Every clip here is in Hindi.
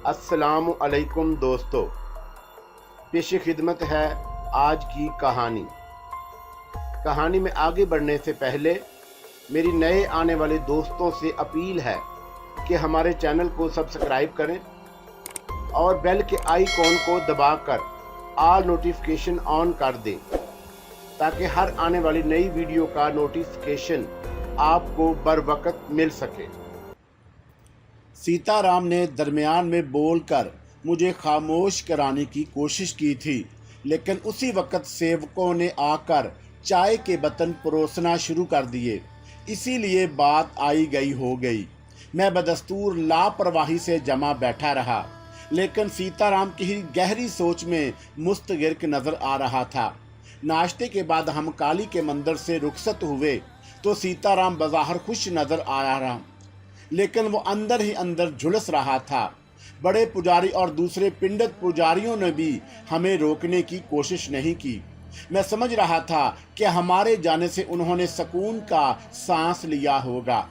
अस्सलामु अलैकुम दोस्तों, पेश खिदमत है आज की कहानी। कहानी में आगे बढ़ने से पहले मेरी नए आने वाले दोस्तों से अपील है कि हमारे चैनल को सब्सक्राइब करें और बेल के आइकॉन को दबाकर ऑल नोटिफिकेशन ऑन कर दें ताकि हर आने वाली नई वीडियो का नोटिफिकेशन आपको बर वक्त मिल सके। सीताराम ने दरमियान में बोलकर मुझे खामोश कराने की कोशिश की थी, लेकिन उसी वक्त सेवकों ने आकर चाय के बर्तन परोसना शुरू कर दिए। इसीलिए बात आई गई हो गई। मैं बदस्तूर लापरवाही से जमा बैठा रहा, लेकिन सीताराम की ही गहरी सोच में मुस्तगिर्क नजर आ रहा था। नाश्ते के बाद हम काली के मंदिर से रुखसत हुए तो सीताराम बाजार खुश नजर आ रहा, लेकिन वो अंदर ही अंदर झुलस रहा था। बड़े पुजारी और दूसरे पिंडित पुजारियों ने भी हमें रोकने की कोशिश नहीं की। मैं समझ रहा था कि हमारे जाने से उन्होंने सुकून का सांस लिया होगा।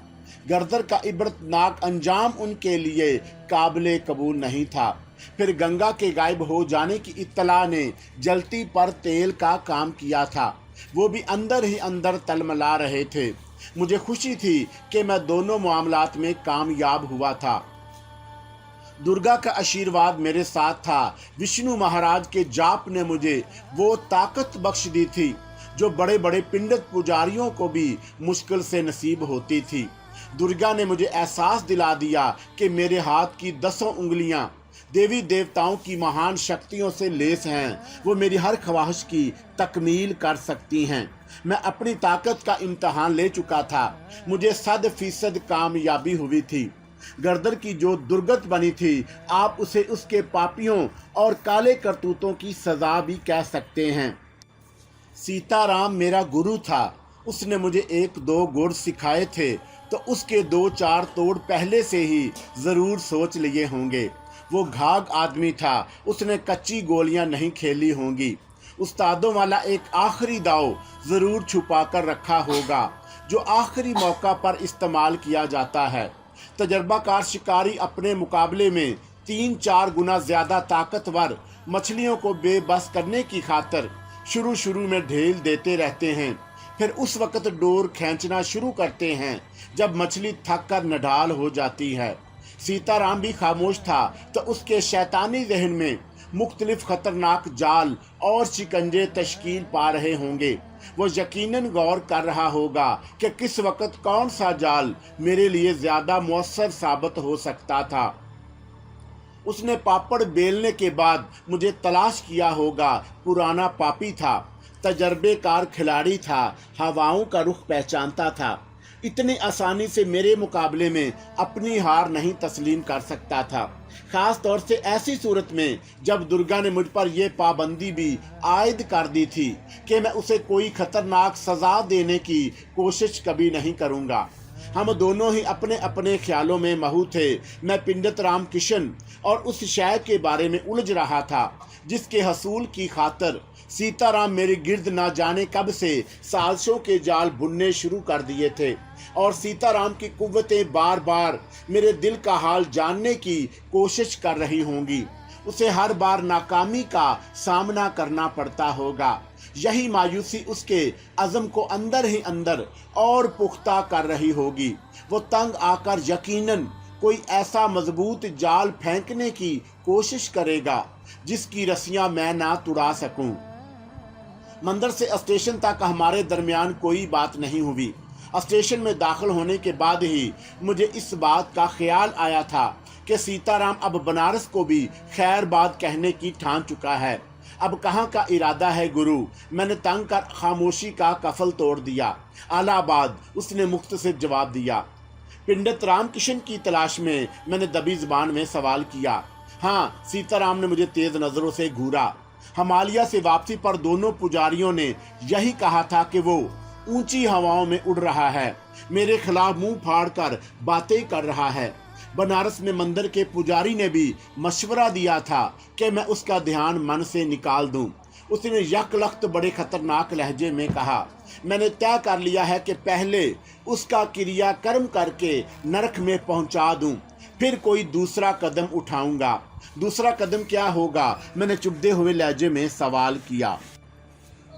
गर्दर का इबरतनाक अंजाम उनके लिए काबिले कबूल नहीं था। फिर गंगा के गायब हो जाने की इत्तला ने जलती पर तेल का काम किया था। वो भी अंदर ही अंदर तलमला रहे थे। मुझे खुशी थी कि मैं दोनों मामलात में कामयाब हुआ था। दुर्गा का आशीर्वाद मेरे साथ था। विष्णु महाराज के जाप ने मुझे वो ताकत बख्श दी थी जो बड़े बड़े पिंडित पुजारियों को भी मुश्किल से नसीब होती थी। दुर्गा ने मुझे एहसास दिला दिया कि मेरे हाथ की 10 उंगलियां देवी देवताओं की महान शक्तियों से लेस हैं। वो मेरी हर ख्वाहिश की तकमील कर सकती हैं। मैं अपनी ताकत का इम्तहान ले चुका था। मुझे 100% कामयाबी हुई थी। गर्दर की जो दुर्गत बनी थी, आप उसे उसके पापियों और काले करतूतों की सजा भी कह सकते हैं। सीताराम मेरा गुरु था। उसने मुझे 1-2 गुर सिखाए थे तो उसके 2-4 तोड़ पहले से ही जरूर सोच लिए होंगे। वो घाघ आदमी था। उसने कच्ची गोलियां नहीं खेली होंगी। उस्तादों वाला एक आखिरी दाव जरूर छुपा कर रखा होगा जो आखिरी मौका पर इस्तेमाल किया जाता है। तजर्बाकार शिकारी अपने मुकाबले में 3-4 गुना ज्यादा ताकतवर मछलियों को बेबस करने की खातिर शुरू में ढेल देते रहते हैं। फिर उस वक्त डोर खींचना शुरू करते हैं जब मछली थक कर नढाल हो जाती है। सीताराम भी खामोश था तो उसके शैतानी जहन में मुख्तलिफ खतरनाक जाल और शिकंजे तश्कील पा रहे होंगे। वो यकीनन गौर कर रहा होगा कि किस वक्त कौन सा जाल मेरे लिए ज्यादा मुअस्सर साबित हो सकता था। उसने पापड़ बेलने के बाद मुझे तलाश किया होगा। पुराना पापी था, तजर्बेकार खिलाड़ी था, हवाओं का रुख पहचानता था। इतनी आसानी से मेरे मुकाबले में अपनी हार नहीं तस्लीम कर सकता था, खास तौर से ऐसी सूरत में जब दुर्गा ने मुझ पर यह पाबंदी भी आयद कर दी थी कि मैं उसे कोई खतरनाक सजा देने की कोशिश कभी नहीं करूंगा। हम दोनों ही अपने अपने ख्यालों में महू थे। मैं पंडित रामकिशन और उस शय के बारे में उलझ रहा था जिसके हसूल की खातिर सीताराम मेरे गिर्द ना जाने कब से साजिशों के जाल बुनने शुरू कर दिए थे, और सीताराम की कुव्वतें बार बार मेरे दिल का हाल जानने की कोशिश कर रही होंगी। उसे हर बार नाकामी का सामना करना पड़ता होगा। यही मायूसी उसके अज़म को अंदर ही अंदर और पुख्ता कर रही होगी। वो तंग आकर यकीनन कोई ऐसा मजबूत जाल फेंकने की कोशिश करेगा जिसकी रस्सियां मैं ना तुड़ा सकूं। मंदिर से स्टेशन तक हमारे दरमियान कोई बात नहीं हुई। स्टेशन में दाखिल होने के बाद ही मुझे इस बात का ख्याल आया था कि सीताराम अब बनारस को भी खैरबाद कहने की ठान चुका है। अब कहाँ का इरादा है गुरु? मैंने तंग कर खामोशी का कफल तोड़ दिया। आलाबाद, उसने मुख्तसर जवाब दिया। पंडित रामकिशन की तलाश में मैंने दबी जुबान में सवाल किया। हाँ, सीताराम ने मुझे तेज नजरों से घूरा। हिमालय से वापसी पर दोनों पुजारियों ने यही कहा था कि वो ऊंची हवाओं में उड़ रहा है, मेरे खिलाफ मुंह फाड़ कर बातें कर रहा है। बनारस में मंदिर के पुजारी ने भी मशवरा दिया था कि मैं उसका ध्यान मन से निकाल दूं। उसने यकलख्त बड़े खतरनाक लहजे में कहा, मैंने तय कर लिया है कि पहले उसका क्रियाकर्म करके नरक में पहुंचा दूं, फिर कोई दूसरा कदम उठाऊंगा। दूसरा कदम क्या होगा? मैंने चुभते हुए लहजे में सवाल किया।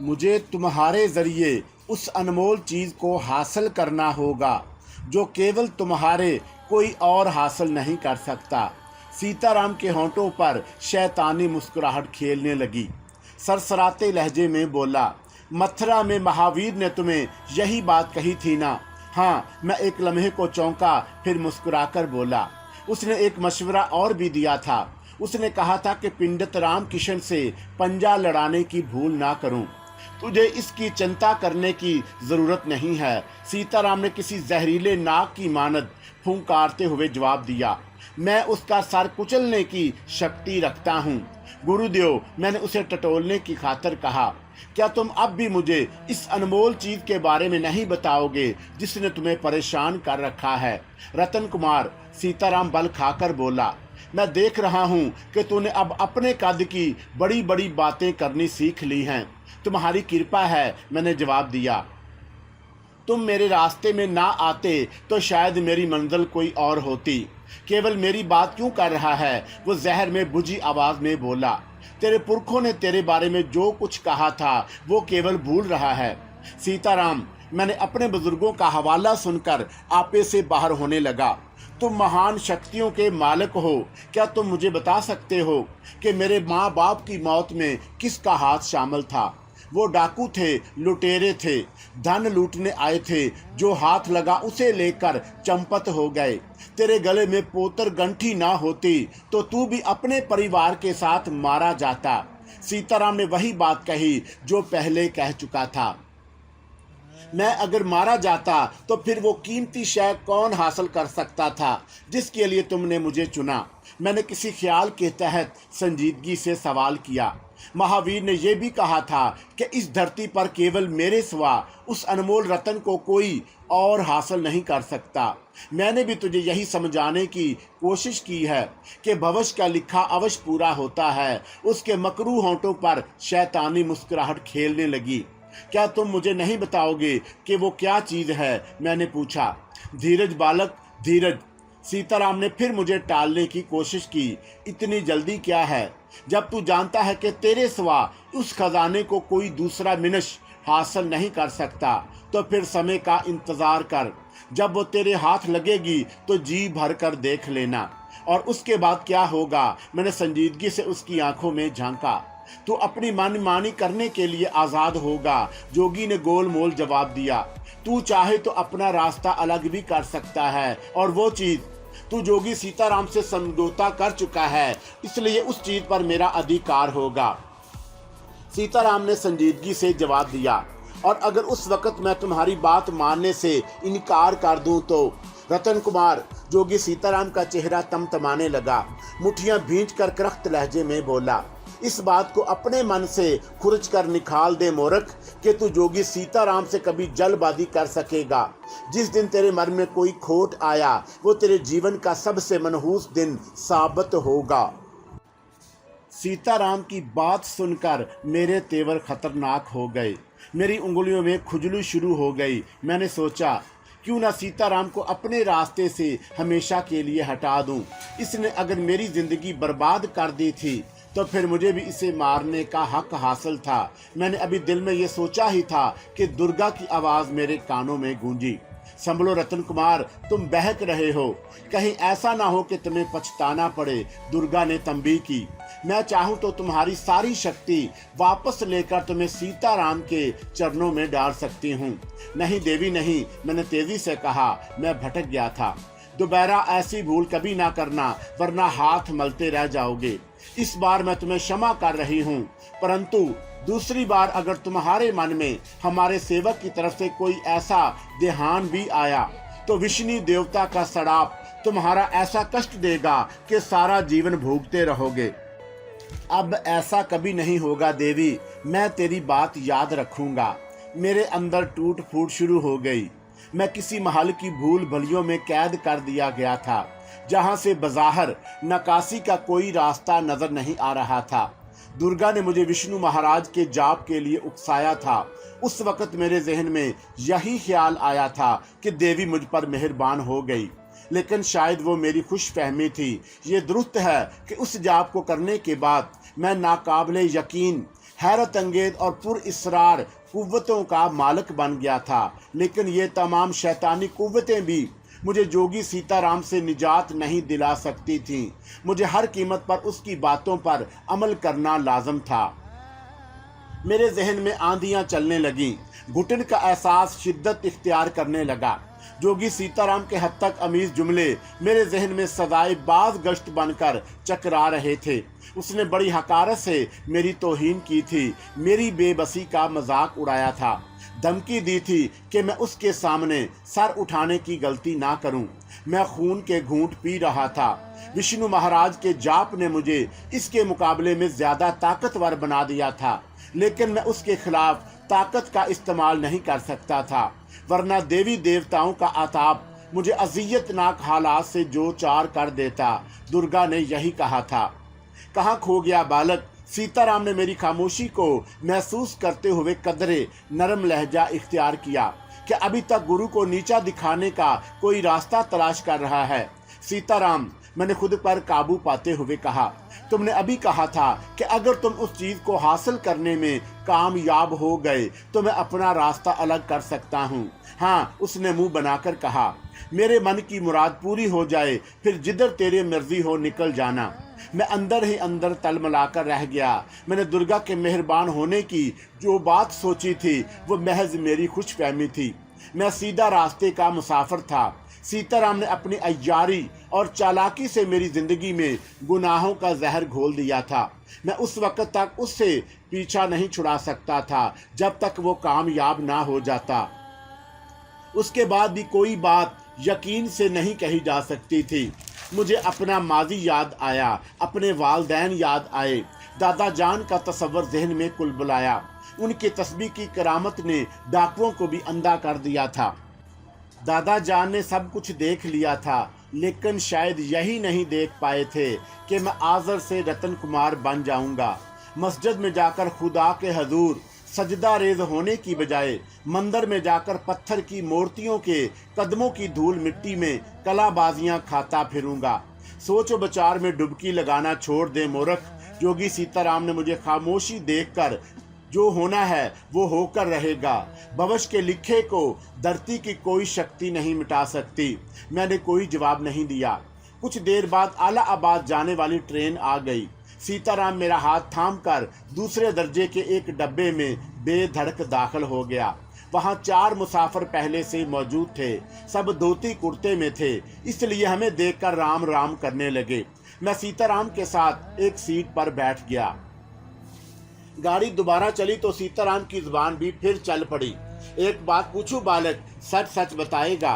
मुझे तुम्हारे जरिए उस अनमोल चीज़ को हासिल करना होगा जो केवल तुम्हारे कोई और हासिल नहीं कर सकता। सीताराम के होंठों पर शैतानी मुस्कुराहट खेलने लगी। सरसराते लहजे में बोला, मथुरा में महावीर ने तुम्हें यही बात कही थी ना? हाँ। मैं एक लम्हे को चौंका, फिर मुस्कुराकर बोला, उसने एक मशवरा और भी दिया था। उसने कहा था कि पंडित रामकिशन से पंजा लड़ाने की भूल ना करूं। तुझे इसकी चिंता करने की जरूरत नहीं है। सीताराम ने किसी जहरीले नाग की मानद फुंकारते हुए जवाब दिया, मैं उसका सर कुचलने की शक्ति रखता हूँ। गुरुदेव, मैंने उसे टटोलने की खातिर कहा, क्या तुम अब भी मुझे इस अनमोल चीज के बारे में नहीं बताओगे जिसने तुम्हें परेशान कर रखा है? रतन कुमार, सीताराम बल खाकर बोला, मैं देख रहा हूँ कि तूने अब अपने कद की बड़ी बड़ी बातें करनी सीख ली हैं। तुम्हारी कृपा है, मैंने जवाब दिया। तुम मेरे रास्ते में ना आते तो शायद मेरी मंजिल कोई और होती। केवल मेरी बात क्यों कर रहा है? वो जहर में बुझी आवाज में बोला, तेरे पुरखों ने तेरे बारे में जो कुछ कहा था वो केवल भूल रहा है। सीताराम, मैंने अपने बुजुर्गों का हवाला सुनकर आपे से बाहर होने लगा। तुम महान शक्तियों के मालिक हो। क्या तुम मुझे बता सकते हो कि मेरे माँ बाप की मौत में किसका हाथ शामिल था? वो डाकू थे, लुटेरे थे, धन लूटने आए थे। जो हाथ लगा उसे लेकर चंपत हो गए। तेरे गले में पोतर गंठी ना होती तो तू भी अपने परिवार के साथ मारा जाता। सीताराम ने वही बात कही जो पहले कह चुका था। मैं अगर मारा जाता तो फिर वो कीमती शय कौन हासिल कर सकता था जिसके लिए तुमने मुझे चुना? मैंने किसी ख्याल के तहत संजीदगी से सवाल किया। महावीर ने यह भी कहा था कि इस धरती पर केवल मेरे सिवा उस अनमोल रतन को कोई और हासिल नहीं कर सकता। मैंने भी तुझे यही समझाने की कोशिश की है कि भविष्य का लिखा अवश्य पूरा होता है। उसके मकरू होंठों पर शैतानी मुस्कुराहट खेलने लगी। क्या तुम मुझे नहीं बताओगे कि वो क्या चीज़ है? मैंने पूछा। धीरज बालक, धीरज। सीताराम ने फिर मुझे टालने की कोशिश की। इतनी जल्दी क्या है? जब तू जानता है कि तेरे सिवा उस खजाने को कोई दूसरा मिनश हासिल नहीं कर सकता तो फिर समय का इंतजार कर। जब वो तेरे हाथ लगेगी तो जी भर कर देख लेना। और उसके बाद क्या होगा? मैंने संजीदगी से उसकी आंखों में झांका। तू अपनी मनमानी करने के लिए आज़ाद होगा। जोगी ने गोल मोल जवाब दिया। तू चाहे तो अपना रास्ता अलग भी कर सकता है, और वो चीज़ तू जोगी सीताराम से समझौता कर चुका है, इसलिए उस चीज पर मेरा अधिकार होगा। सीताराम ने संजीदगी से जवाब दिया, और अगर उस वक्त मैं तुम्हारी बात मानने से इनकार कर दूं तो? रतन कुमार, जोगी सीताराम का चेहरा तमतमाने लगा। मुठियां भींच कर करख्त लहजे में बोला, इस बात को अपने मन से खुरच कर निकाल दे मूर्ख कि तू जोगी सीताराम से कभी जल्दबाजी कर सकेगा। जिस दिन तेरे मन में कोई खोट आया वो तेरे जीवन का सबसे मनहूस दिन साबित होगा। सीताराम की बात सुनकर मेरे तेवर खतरनाक हो गए। मेरी उंगलियों में खुजली शुरू हो गई। मैंने सोचा, क्यों ना सीताराम को अपने रास्ते से हमेशा के लिए हटा दूं। इसने अगर मेरी जिंदगी बर्बाद कर दी थी तो फिर मुझे भी इसे मारने का हक हासिल था। मैंने अभी दिल में ये सोचा ही था कि दुर्गा की आवाज़ मेरे कानों में गूंजी, संभलो रतन कुमार, तुम बहक रहे हो, कहीं ऐसा ना हो कि तुम्हें पछताना पड़े। दुर्गा ने तंबी की। मैं चाहूँ तो तुम्हारी सारी शक्ति वापस लेकर तुम्हें सीताराम के चरणों में डाल सकती हूँ। नहीं देवी नहीं, मैंने तेजी से कहा। मैं भटक गया था। दोबारा ऐसी भूल कभी ना करना, वरना हाथ मलते रह जाओगे। इस बार मैं तुम्हें क्षमा कर रही हूँ, परंतु दूसरी बार अगर तुम्हारे मन में हमारे सेवक की तरफ से कोई ऐसा ध्यान भी आया तो विष्णु देवता का सड़ाप तुम्हारा ऐसा कष्ट देगा कि सारा जीवन भोगते रहोगे। अब ऐसा कभी नहीं होगा देवी, मैं तेरी बात याद रखूंगा। मेरे अंदर टूट फूट शुरू हो गई। मैं किसी महल की भूल भलियों में कैद कर दिया गया था, जहां से बज़ाहिर नकासी का कोई रास्ता नजर नहीं आ रहा था। दुर्गा ने मुझे विष्णु महाराज के जाप के लिए उकसाया था। उस वक्त मेरे जहन में यही ख्याल आया था कि देवी मुझ पर मेहरबान हो गई, लेकिन शायद वो मेरी खुशफहमी थी। ये दुरुस्त है कि उस जाप को करने के बाद मैं नाकाबिले यकीन, हैरत अंगेज और पुरइसरार कुव्वतों का मालिक बन गया था। लेकिन ये तमाम शैतानी कुव्वतें भी मुझे जोगी सीताराम से निजात नहीं दिला सकती थीं। मुझे हर कीमत पर उसकी बातों पर अमल करना लाजम था। मेरे जहन में आंधियां चलने लगीं। घुटन का एहसास शिद्दत इख्तियार करने लगा। जोगी सीताराम के हद तक अमीज जुमले मेरे जहन में सदाए बाज गश्त बनकर चकरा रहे थे। उसने बड़ी हकारत से मेरी तौहीन की थी, मेरी बेबसी का मजाक उड़ाया था, धमकी दी थी कि मैं उसके सामने सर उठाने की गलती ना करूं। मैं खून के घूंट पी रहा था। विष्णु महाराज के जाप ने मुझे इसके मुकाबले में ज्यादा ताकतवर बना दिया था, लेकिन मैं उसके खिलाफ ताकत का इस्तेमाल नहीं कर सकता था, वरना देवी देवताओं का आताप मुझे अजियतनाक हालात से जो चार कर देता। दुर्गा ने यही कहा था। कहाँ खो गया बालक? सीताराम ने मेरी खामोशी को महसूस करते हुए कदरे नरम लहजा इख्तियार किया कि अभी तक गुरु को नीचा दिखाने का कोई रास्ता तलाश कर रहा है। सीताराम, मैंने खुद पर काबू पाते हुए कहा, तुमने अभी कहा था कि अगर तुम उस चीज को हासिल करने में कामयाब हो गए तो मैं अपना रास्ता अलग कर सकता हूँ। हाँ, उसने मुंह बनाकर कहा, मेरे मन की मुराद पूरी हो जाए फिर जिधर तेरे मर्जी हो निकल जाना। मैं अंदर ही अंदर तलमलाकर रह गया। मैंने दुर्गा के मेहरबान होने की जो बात सोची थी वो महज मेरी खुशफहमी थी। मैं सीधा रास्ते का मुसाफिर था। सीताराम ने अपनी अय्यारी और चालाकी से मेरी जिंदगी में गुनाहों का जहर घोल दिया था। मैं उस वक्त तक उससे पीछा नहीं छुड़ा सकता था जब तक वो कामयाब ना हो जाता। उसके बाद भी कोई बात यकीन से नहीं कही जा सकती थी। मुझे अपना माजी याद आया, अपने वालदैन याद आए। दादा जान का तस्वर जहन में कुलबुलाया। उनके तस्बीह की करामत ने डाकुओं को भी अंधा कर दिया था। दादा जान ने सब कुछ देख लिया था, लेकिन शायद यही नहीं देख पाए थे कि मैं आज़र से रतन कुमार बन जाऊंगा। मस्जिद में जाकर खुदा के हजूर सजदा रेज होने की बजाय मंदिर में जाकर पत्थर की मूर्तियों के कदमों की धूल मिट्टी में कलाबाजियां खाता फिरूंगा। सोचो विचार में डुबकी लगाना छोड़ दे मूर्ख। जोगी सीताराम ने मुझे खामोशी देखकर जो होना है वो होकर रहेगा। भविष्य के लिखे को धरती की कोई शक्ति नहीं मिटा सकती। मैंने कोई जवाब नहीं दिया। कुछ देर बाद आलाहाबाद जाने वाली ट्रेन आ गई। सीताराम मेरा हाथ थामकर दूसरे दर्जे के एक डब्बे में बेधड़क दाखिल हो गया। वहाँ 4 मुसाफिर पहले से मौजूद थे। सब धोती कुर्ते में थे, इसलिए हमें देखकर राम राम करने लगे। मैं सीताराम के साथ एक सीट पर बैठ गया। गाड़ी दोबारा चली तो सीताराम की जुबान भी फिर चल पड़ी। एक बात पूछूं बालक, सच सच बताएगा?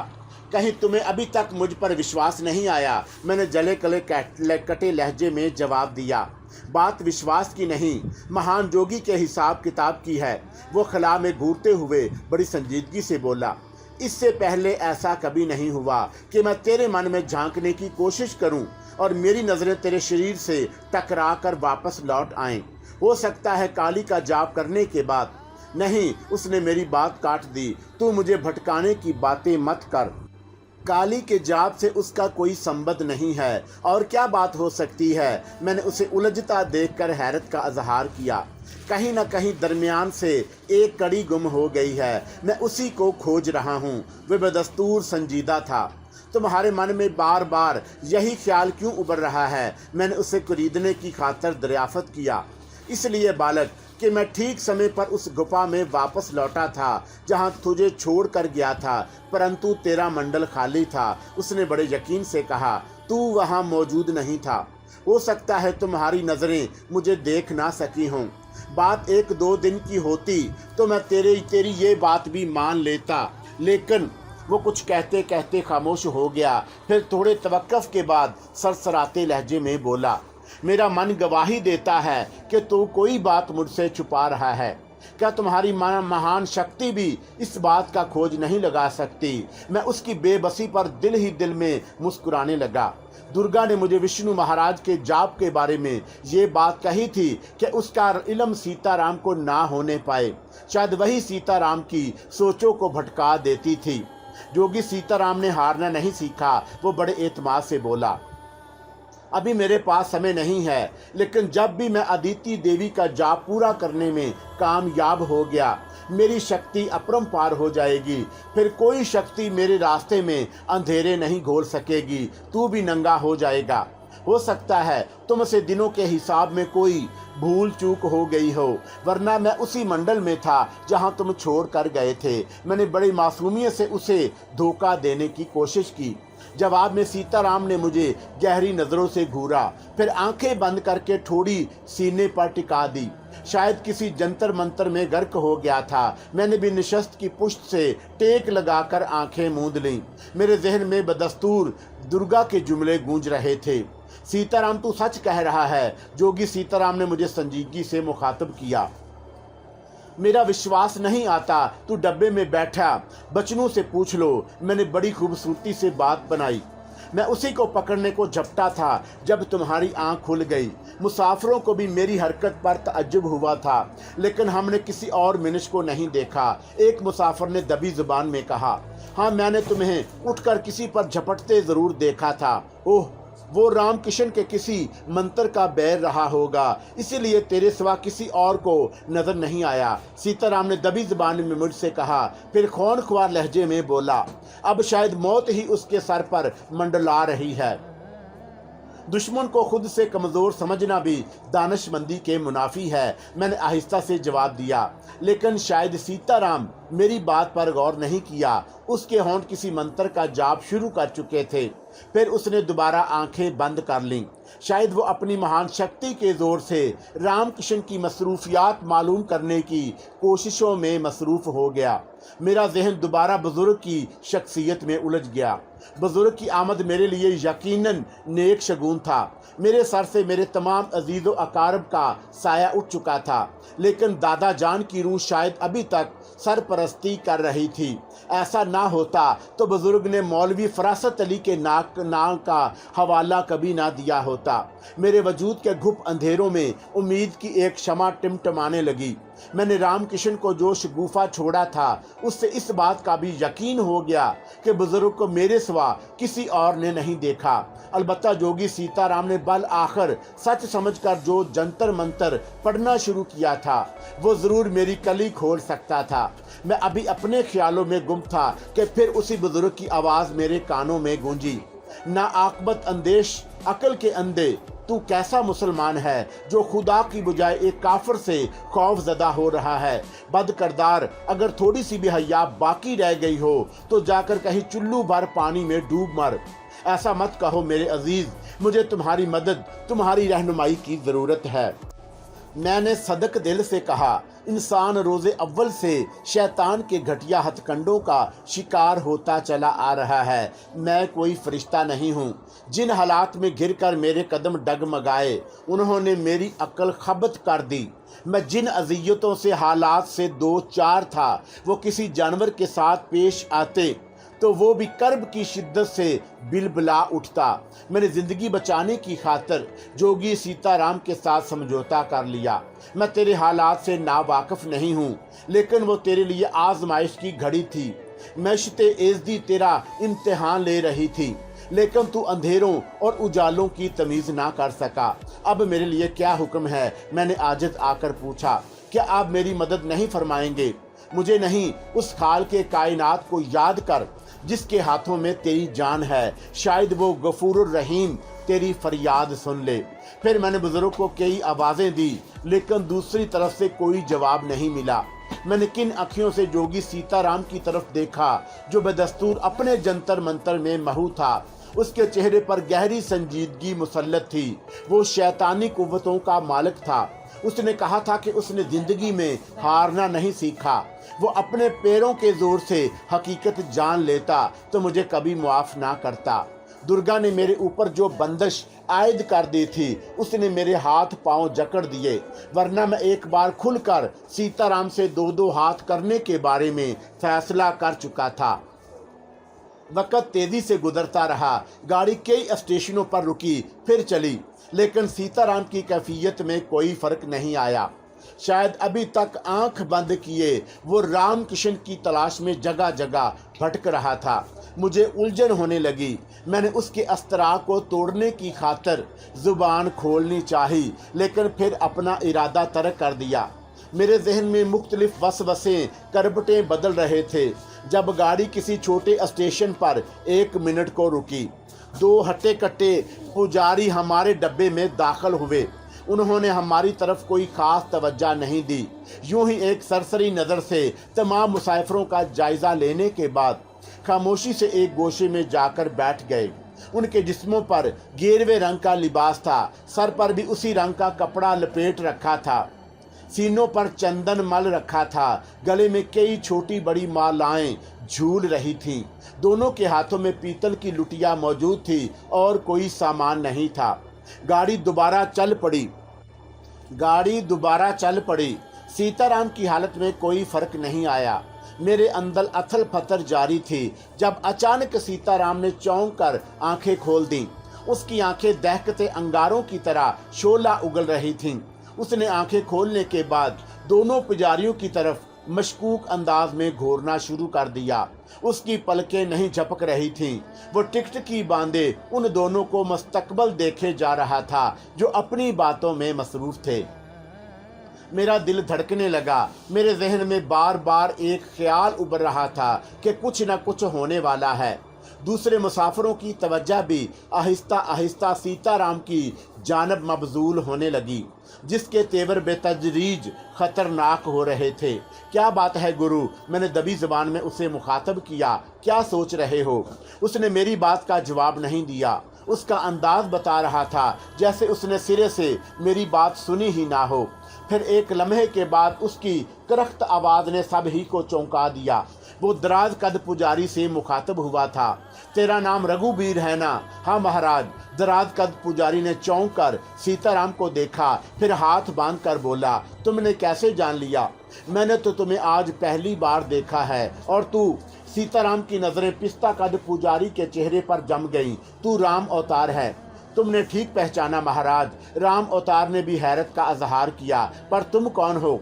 कहीं तुम्हें अभी तक मुझ पर विश्वास नहीं आया? मैंने जले कले कटे लहजे में जवाब दिया। बात विश्वास की नहीं, महान जोगी के हिसाब किताब की है। वो खला में घूरते हुए बड़ी संजीदगी से बोला, इससे पहले ऐसा कभी नहीं हुआ कि मैं तेरे मन में झांकने की कोशिश करूं और मेरी नजरें तेरे शरीर से टकरा कर वापस लौट आएं। हो सकता है काली का जाप करने के बाद। नहीं, उसने मेरी बात काट दी। तू मुझे भटकाने की बातें मत कर। काली के जाप से उसका कोई संबंध नहीं है। और क्या बात हो सकती है? मैंने उसे उलझता देखकर हैरत का इजहार किया। कहीं न कहीं दरमियान से एक कड़ी गुम हो गई है। मैं उसी को खोज रहा हूँ। वह बदस्तूर संजीदा था। तुम्हारे मन में बार बार यही ख्याल क्यों उभर रहा है? मैंने उसे खरीदने की खातिर दरियाफत किया। इसलिए बालक कि मैं ठीक समय पर उस गुफा में वापस लौटा था जहां तुझे छोड़ कर गया था, परंतु तेरा मंडल खाली था। उसने बड़े यकीन से कहा, तू वहां मौजूद नहीं था। हो सकता है तुम्हारी नजरें मुझे देख ना सकी हों। बात 1-2 दिन की होती तो मैं तेरी ये बात भी मान लेता, लेकिन वो कुछ कहते कहते खामोश हो गया। फिर थोड़े तवक्कुफ के बाद सरसराते लहजे में बोला, मेरा मन गवाही देता है कि तू कोई बात मुझसे छुपा रहा है। क्या तुम्हारी महान शक्ति भी इस बात का खोज नहीं लगा सकती? मैं उसकी बेबसी पर दिल ही दिल में मुस्कुराने लगा। दुर्गा ने मुझे विष्णु महाराज के जाप के बारे में ये बात कही थी कि उसका इल्म सीताराम को ना होने पाए। शायद वही सीताराम की सोचों को भटका देती थी। जोगी सीताराम ने हारना नहीं सीखा। वो बड़े एतमाद से बोला, अभी मेरे पास समय नहीं है, लेकिन जब भी मैं अदिति देवी का जाप पूरा करने में कामयाब हो गया, मेरी शक्ति अपरंपार हो जाएगी। फिर कोई शक्ति मेरे रास्ते में अंधेरे नहीं घोल सकेगी। तू भी नंगा हो जाएगा। हो सकता है तुमसे दिनों के हिसाब में कोई भूल चूक हो गई हो, वरना मैं उसी मंडल में था जहां तुम छोड़ कर गए थे। मैंने बड़ी मासूमियत से उसे धोखा देने की कोशिश की। जवाब में सीताराम ने मुझे गहरी नज़रों से घूरा, फिर आंखें बंद करके ठोड़ी सीने पर टिका दी। शायद किसी जंतर मंतर में गर्क हो गया था। मैंने भी निशस्त की पुष्ट से टेक लगाकर आंखें मूंद लीं। मेरे जहन में बदस्तूर दुर्गा के जुमले गूंज रहे थे। सीताराम, तू सच कह रहा है? जोगी सीताराम ने मुझे संजीदगी से मुखातब किया। मेरा विश्वास नहीं आता। तू डब्बे में बैठा, बचनों से पूछ लो। मैंने बड़ी खूबसूरती से बात बनाई। मैं उसी को पकड़ने को झपटा था जब तुम्हारी आंख खुल गई। मुसाफिरों को भी मेरी हरकत पर तअज्जुब हुआ था, लेकिन हमने किसी और मिनश को नहीं देखा। एक मुसाफिर ने दबी जुबान में कहा, हाँ, मैंने तुम्हें उठकर किसी पर झपटते जरूर देखा था। ओह, वो रामकिशन के किसी मंत्र का बैर रहा होगा, इसीलिए तेरे सिवा किसी और को नजर नहीं आया। सीताराम ने दबी जुबान में मुझसे कहा, फिर खौनख्वार लहजे में बोला, अब शायद मौत ही उसके सर पर मंडला रही है। दुश्मन को खुद से कमज़ोर समझना भी दानिशमंदी के मुनाफी है। मैंने आहिस्ता से जवाब दिया, लेकिन शायद सीताराम मेरी बात पर गौर नहीं किया। उसके होंठ किसी मंत्र का जाप शुरू कर चुके थे। फिर उसने दोबारा आंखें बंद कर लीं। शायद वो अपनी महान शक्ति के जोर से रामकिशन की मसरूफियात मालूम करने की कोशिशों में मसरूफ़ हो गया। मेरा जहन दोबारा बुजुर्ग की शख्सियत में उलझ गया। बुजुर्ग की आमद मेरे लिए यकीनन नेक शगुन था। मेरे सर से मेरे तमाम अजीज़ व अकारब का साया उठ चुका था, लेकिन दादा जान की रूह शायद अभी तक सरपरस्ती कर रही थी। ऐसा ना होता तो बुजुर्ग ने मौलवी फरासत अली के नाम का हवाला कभी ना दिया होता। मेरे वजूद के घुप अंधेरों में उम्मीद की एक शमा टिमटिमाने लगी। मैंने रामकिशन को जो शगुफा छोड़ा था, उससे इस बात का भी यकीन हो गया कि बुजुर्ग को मेरे सिवा किसी और ने नहीं देखा। अलबत्ता जोगी सीताराम ने बल आखिर सच समझकर जो जंतर मंतर पढ़ना शुरू किया था, वो जरूर मेरी कली खोल सकता था। मैं अभी अपने ख्यालों में गुम था कि फिर उसी बुजुर्ग की आवाज़ मेरे कानों में गूंजी, ना आकबत अंदेश अकल के अंधे, तू कैसा मुसलमान है जो खुदा की बजाय एक काफिर से खौफ ज़दा हो रहा है। बद करदार, अगर थोड़ी सी भी हया बाकी रह गई हो तो जाकर कहीं चुल्लू भर पानी में डूब मर। ऐसा मत कहो मेरे अजीज, मुझे तुम्हारी मदद, तुम्हारी रहनुमाई की ज़रूरत है। मैंने सदक दिल से कहा, इंसान रोज़े अव्वल से शैतान के घटिया हथकंडों का शिकार होता चला आ रहा है। मैं कोई फरिश्ता नहीं हूँ। जिन हालात में घिरकर मेरे कदम डगमगाए, उन्होंने मेरी अक्ल खबत कर दी। मैं जिन अजियतों से हालात से दो चार था, वो किसी जानवर के साथ पेश आते तो वो भी कर्ब की शिद्दत से बिलबिला उठता। मैंने ज़िंदगी बचाने की खातिर जोगी सीताराम के साथ समझौता कर लिया। मैं तेरे हालात से नावाकिफ़ नहीं हूँ, लेकिन वो तेरे लिए आजमाइश की घड़ी थी। मैशते एज़दी तेरा इम्तिहान ले रही थी, लेकिन तू अंधेरों और उजालों की तमीज़ ना कर सका। अब मेरे लिए क्या हुक्म है? मैंने आजिज़ आकर पूछा। क्या आप मेरी मदद नहीं फरमाएंगे? मुझे नहीं, उस खाल के कायनात को याद कर जिसके हाथों में तेरी जान है। शायद वो गफूरुर रहीम तेरी फरियाद सुन ले। फिर मैंने बुजुर्ग को कई आवाज़ें दी, लेकिन दूसरी तरफ से कोई जवाब नहीं मिला। मैंने किन अखियों से जोगी सीताराम की तरफ देखा, जो बदस्तूर अपने जंतर मंतर में महू था। उसके चेहरे पर गहरी संजीदगी मुसल्लत थी। वो शैतानी कुव्वतों का मालिक था। उसने कहा था कि उसने जिंदगी में हारना नहीं सीखा। वो अपने पैरों के जोर से हकीकत जान लेता तो मुझे कभी मुआफ ना करता। दुर्गा ने मेरे ऊपर जो बंदिश आयद कर दी थी, उसने मेरे हाथ पांव जकड़ दिए, वरना मैं एक बार खुलकर सीताराम से दो दो हाथ करने के बारे में फैसला कर चुका था। वक्त तेजी से गुजरता रहा। गाड़ी कई स्टेशनों पर रुकी, फिर चली, लेकिन सीताराम की कैफियत में कोई फर्क नहीं आया। शायद अभी तक आंख बंद किए वो रामकिशन की तलाश में जगह जगह भटक रहा था। मुझे उलझन होने लगी। मैंने उसके अस्त्रा को तोड़ने की खातिर जुबान खोलनी चाही, लेकिन फिर अपना इरादा तर्क कर दिया। मेरे जहन में मुख्तलिफ वसवसे करबटें बदल रहे थे। जब गाड़ी किसी छोटे स्टेशन पर 1 मिनट को रुकी, 2 हट्टे कट्टे पुजारी हमारे डब्बे में दाखिल हुए। उन्होंने हमारी तरफ कोई खास तवज्जो नहीं दी। यूं ही एक सरसरी नज़र से तमाम मुसाफिरों का जायज़ा लेने के बाद खामोशी से एक गोशे में जाकर बैठ गए। उनके जिस्मों पर गेरवे रंग का लिबास था, सर पर भी उसी रंग का कपड़ा लपेट रखा था, सीनों पर चंदन मल रखा था, गले में कई छोटी बड़ी मालाएं झूल रही थीं। दोनों के हाथों में पीतल की लुटिया मौजूद थी और कोई सामान नहीं था। गाड़ी दोबारा चल पड़ी। सीताराम की हालत में कोई फर्क नहीं आया। मेरे अंदर अथल पथल जारी थी जब अचानक सीताराम ने चौंक कर आंखें खोल दी। उसकी आंखें दहकते अंगारों की तरह शोला उगल रही थीं। उसने आंखें खोलने के बाद दोनों पुजारियों की तरफ मशकूक अंदाज में घूरना शुरू कर दिया। उसकी पलकें नहीं झपक रही थीं। वो टिकटिकी बांधे उन दोनों को मुस्तकबल देखे जा रहा था जो अपनी बातों में मसरूफ थे। मेरा दिल धड़कने लगा। मेरे जहन में बार बार एक ख्याल उभर रहा था कि कुछ न कुछ होने वाला है। दूसरे मुसाफिरों की तवज्जो भी आहिस्ता आहिस्ता सीताराम की जानब मबजूल होने लगी, जिसके तेवर बेतदरीज खतरनाक हो रहे थे। क्या बात है गुरु? मैंने दबी ज़बान में उसे मुखातब किया। क्या सोच रहे हो? उसने मेरी बात का जवाब नहीं दिया। उसका अंदाज बता रहा था जैसे उसने सिरे से मेरी बात सुनी ही ना हो। फिर एक लम्हे के बाद उसकी करख्त आवाज़ ने सब ही को चौंका दिया। वो दराज कद पुजारी से मुखातब हुआ था। तेरा नाम रघुबीर है ना? हाँ महाराज। दराज कद पुजारी ने चौंक कर सीताराम को देखा, फिर हाथ बांध कर बोला, तुमने कैसे जान लिया? मैंने तो तुम्हें आज पहली बार देखा है। और तू? सीताराम की नज़रें पिस्ता कद पुजारी के चेहरे पर जम गईं। तू राम अवतार है। तुमने ठीक पहचाना महाराज। राम अवतार ने भी हैरत का इजहार किया। पर तुम कौन हो?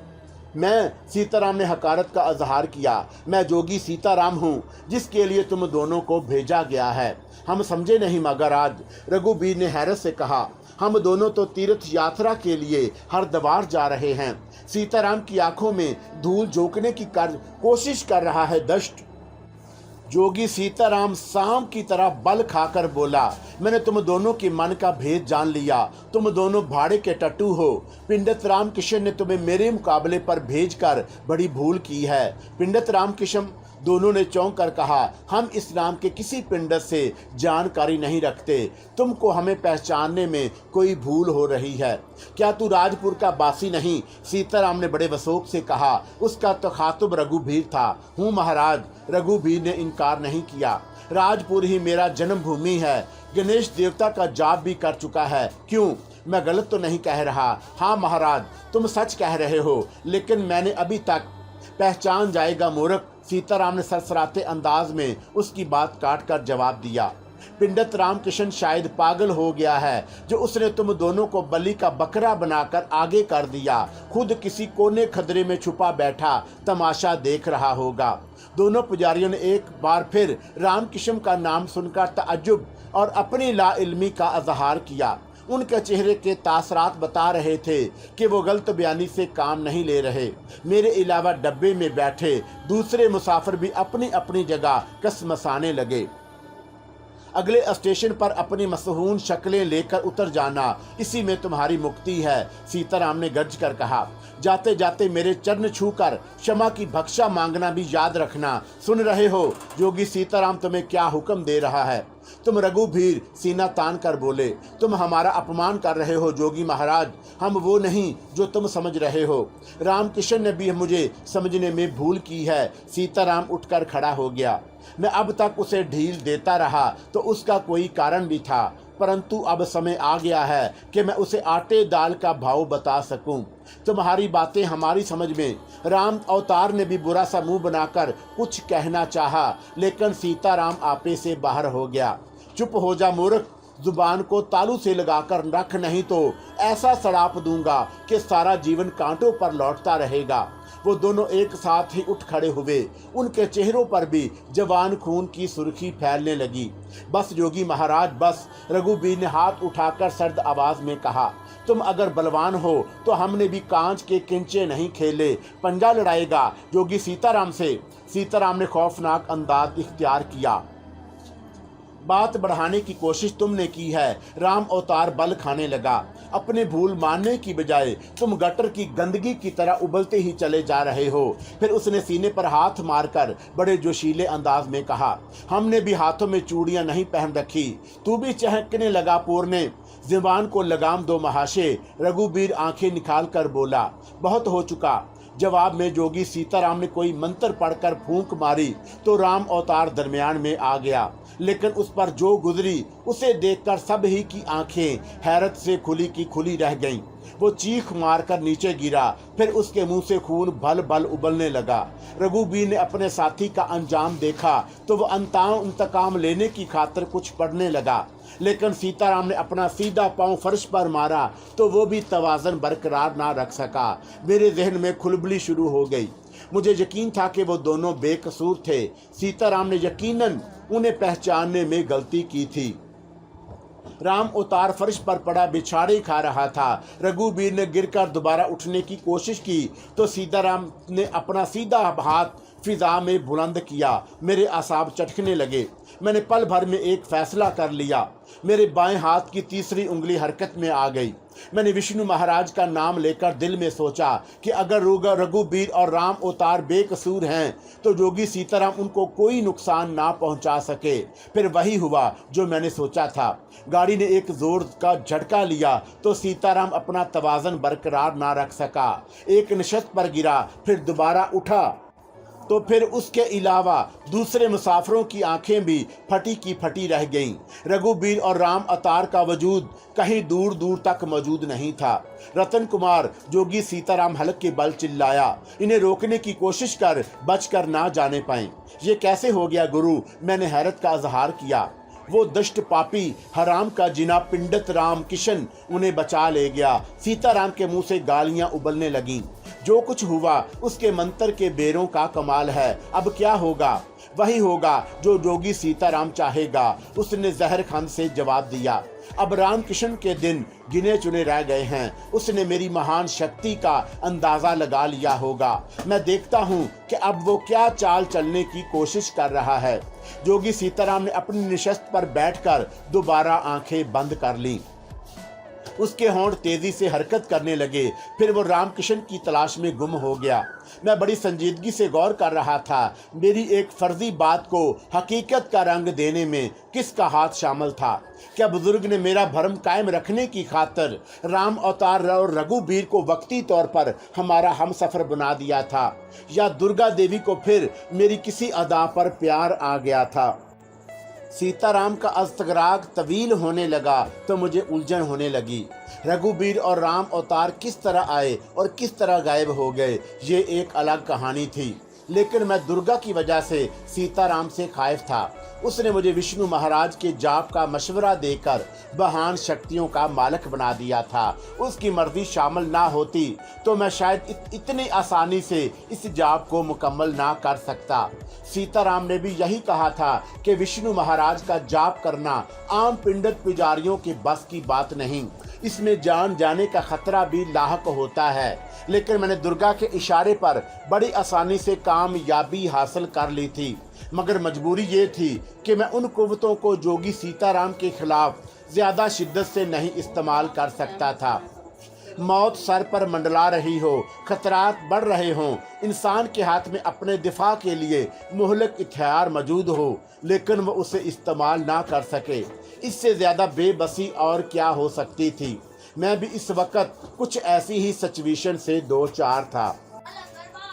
मैं? सीताराम ने हकारत का इजहार किया। मैं जोगी सीताराम हूँ जिसके लिए तुम दोनों को भेजा गया है। हम समझे नहीं महाराज। रघुबीर ने हैरत से कहा। हम दोनों तो तीर्थ यात्रा के लिए हरिद्वार जा रहे हैं। सीताराम की आंखों में धूल झोंकने की कोशिश कर रहा है दष्ट। जोगी सीताराम सांप की तरह बल खाकर बोला, मैंने तुम दोनों के मन का भेद जान लिया। तुम दोनों भाड़े के टट्टू हो। पंडित रामकिशन ने तुम्हें मेरे मुकाबले पर भेजकर बड़ी भूल की है। पंडित रामकिशन? दोनों ने चौंक कर कहा, हम इस नाम के किसी पंडित से जानकारी नहीं रखते। तुमको हमें पहचानने में कोई भूल हो रही है। क्या तू राजपुर का बासी नहीं? सीताराम ने बड़े वसोक से कहा। उसका तो खातुब रघुबीर था। हूँ महाराज। रघुबीर ने इनकार नहीं किया। राजपुर ही मेरा जन्मभूमि है। गणेश देवता का जाप भी कर चुका है। क्यों? मैं गलत तो नहीं कह रहा? हाँ महाराज, तुम सच कह रहे हो, लेकिन मैंने अभी तक। पहचान जाएगा मूर्ख। सीताराम ने सरसराते अंदाज में उसकी बात काट कर जवाब दिया। पंडित रामकिशन शायद पागल हो गया है जो उसने तुम दोनों को बलि का बकरा बनाकर आगे कर दिया। खुद किसी कोने खदरे में छुपा बैठा तमाशा देख रहा होगा। दोनों पुजारियों ने एक बार फिर रामकिशन का नाम सुनकर ताज्जुब और अपनी लाइल्मी का इजहार किया। उनके चेहरे के तासरात बता रहे थे कि वो गलत बयानी से काम नहीं ले रहे। मेरे अलावा डब्बे में बैठे दूसरे मुसाफिर भी अपनी अपनी जगह कसमसाने लगे। अगले स्टेशन पर अपनी मसहून शक्लें लेकर उतर जाना, इसी में तुम्हारी मुक्ति है। सीताराम ने गर्ज कर कहा। जाते जाते मेरे चरण छूकर क्षमा की भक्षा मांगना भी याद रखना। सुन रहे हो? जोगी सीताराम तुम्हें क्या हुक्म दे रहा है? तुम रघुबीर सीना तान कर बोले, तुम हमारा अपमान कर रहे हो जोगी महाराज। हम वो नहीं जो तुम समझ रहे हो। रामकिशन ने भी मुझे समझने में भूल की है। सीताराम उठकर खड़ा हो गया। मैं अब तक उसे ढील देता रहा तो उसका कोई कारण भी था, परंतु अब समय आ गया है कि मैं उसे आटे दाल का भाव बता सकूं। तुम्हारी बातें हमारी समझ में। राम अवतार ने भी बुरा सा मुंह बनाकर कुछ कहना चाहा, लेकिन सीताराम आपे से बाहर हो गया। चुप हो जा मूर्ख। जुबान को तालू से लगाकर रख, नहीं तो ऐसा सड़ाप दूंगा कि सारा जीवन कांटों पर लौटता रहेगा। वो दोनों एक साथ ही उठ खड़े हुए। उनके चेहरों पर भी जवान खून की सुर्खी फैलने लगी। बस योगी महाराज बस, रघुबीर ने हाथ उठाकर सर्द आवाज में कहा। तुम अगर बलवान हो तो हमने भी कांच के किंचे नहीं खेले, पंजा लड़ाएगा योगी सीताराम से। सीताराम ने खौफनाक अंदाज इख्तियार किया। बात बढ़ाने की कोशिश तुमने की है। राम अवतार बल खाने लगा। अपने भूल मानने की बजाय तुम गटर की गंदगी की तरह उबलते ही चले जा रहे हो। फिर उसने सीने पर हाथ मारकर बड़े जोशीले अंदाज में कहा, हमने भी हाथों में चूड़ियां नहीं पहन रखी। तू भी चहकने लगा पूरने, ज़ुबान को लगाम दो महाशय। रघुबीर आंखें निकाल कर बोला, बहुत हो चुका। जवाब में जोगी सीताराम ने कोई मंत्र पढ़कर फूंक मारी तो राम अवतार दरमियान में आ गया। लेकिन उस पर जो गुजरी उसे देखकर सब ही की आंखें हैरत से खुली की खुली रह गईं। वो चीख मारकर नीचे गिरा। फिर उसके मुंह से खून भल भल उबलने लगा। रघुबीर ने अपने साथी का अंजाम देखा तो वो इंतकाम लेने की खातिर कुछ पढ़ने लगा। लेकिन सीताराम ने अपना सीधा पांव फर्श पर मारा तो वो भी तवाज़न बरकरार ना रख सका। मेरे जहन में खुलबली शुरू हो गई। मुझे यकीन था कि वो दोनों बेकसूर थे। सीताराम ने यकीनन उन्हें पहचानने में गलती की थी। राम अवतार फर्श पर पड़ा बिछाड़े खा रहा था। रघुबीर ने गिरकर दोबारा उठने की कोशिश की तो सीताराम ने अपना सीधा हाथ फिजा में बुलंद किया। मेरे आसाब चटकने लगे। मैंने पल भर में एक फैसला कर लिया। मेरे बाएं हाथ की तीसरी उंगली हरकत में आ गई। मैंने विष्णु महाराज का नाम लेकर दिल में सोचा कि अगर रघुबीर और राम अवतार बेकसूर हैं तो योगी सीताराम उनको कोई नुकसान ना पहुंचा सके। फिर वही हुआ जो मैंने सोचा था। गाड़ी ने एक जोर का झटका लिया तो सीताराम अपना तवाज़न बरकरार ना रख सका। एक निशस्त पर गिरा, फिर दोबारा उठा तो फिर उसके अलावा दूसरे मुसाफिरों की आंखें भी फटी की फटी रह गईं। रघुबीर और राम अवतार का वजूद कहीं दूर दूर तक मौजूद नहीं था। रतन कुमार जोगी सीताराम हल्के बल चिल्लाया, इन्हें रोकने की कोशिश कर, बच कर ना जाने पाए। ये कैसे हो गया गुरु? मैंने हैरत का इजहार किया। वो दुष्ट पापी हराम का जिना पिंडित राम किशन उन्हें बचा ले गया। सीताराम के मुंह से गालियां उबलने लगीं। जो कुछ हुआ उसके मंत्र के बेरों का कमाल है। अब क्या होगा? वही होगा जो जोगी सीताराम चाहेगा, उसने जहर खान से जवाब दिया। अब रामकिशन के दिन गिने चुने रह गए हैं। उसने मेरी महान शक्ति का अंदाजा लगा लिया होगा। मैं देखता हूँ कि अब वो क्या चाल चलने की कोशिश कर रहा है। जोगी सीताराम ने अपनी निशस्त पर बैठकर दोबारा आंखें बंद कर लीं। उसके होंठ तेजी से हरकत करने लगे। फिर वो रामकिशन की तलाश में गुम हो गया। मैं बड़ी संजीदगी से गौर कर रहा था। मेरी एक फर्जी बात को हकीकत का रंग देने में किसका हाथ शामिल था? क्या बुजुर्ग ने मेरा भरम कायम रखने की खातिर राम अवतार और रघुबीर को वक्ती तौर पर हमारा हमसफर बना दिया था, या दुर्गा देवी को फिर मेरी किसी अदा पर प्यार आ गया था? सीताराम का अस्तगराग तवील होने लगा तो मुझे उलझन होने लगी। रघुबीर और राम अवतार किस तरह आए और किस तरह गायब हो गए, ये एक अलग कहानी थी। लेकिन मैं दुर्गा की वजह से सीताराम से खाइफ था। उसने मुझे विष्णु महाराज के जाप का मशवरा देकर महान शक्तियों का मालिक बना दिया था। उसकी मर्जी शामिल ना होती तो मैं शायद इतनी आसानी से इस जाप को मुकम्मल ना कर सकता। सीताराम ने भी यही कहा था कि विष्णु महाराज का जाप करना आम पिंडित पुजारियों के बस की बात नहीं, इसमें जान जाने का खतरा भी लाहक होता है। लेकिन मैंने दुर्गा के इशारे पर बड़ी आसानी से कामयाबी हासिल कर ली थी। मगर मजबूरी ये थी कि मैं उन कुव्वतों को जोगी सीताराम के खिलाफ ज्यादा शिद्दत से नहीं इस्तेमाल कर सकता था। मौत सर पर मंडला रही हो, खतरात बढ़ रहे हों, इंसान के हाथ में अपने दिफा के लिए मुहलक हथियार मौजूद हो, लेकिन वो उसे इस्तेमाल ना कर सके। इससे ज़्यादा बेबसी और क्या हो सकती थी? मैं भी इस वक्त कुछ ऐसी ही सिचुएशन से दो चार था।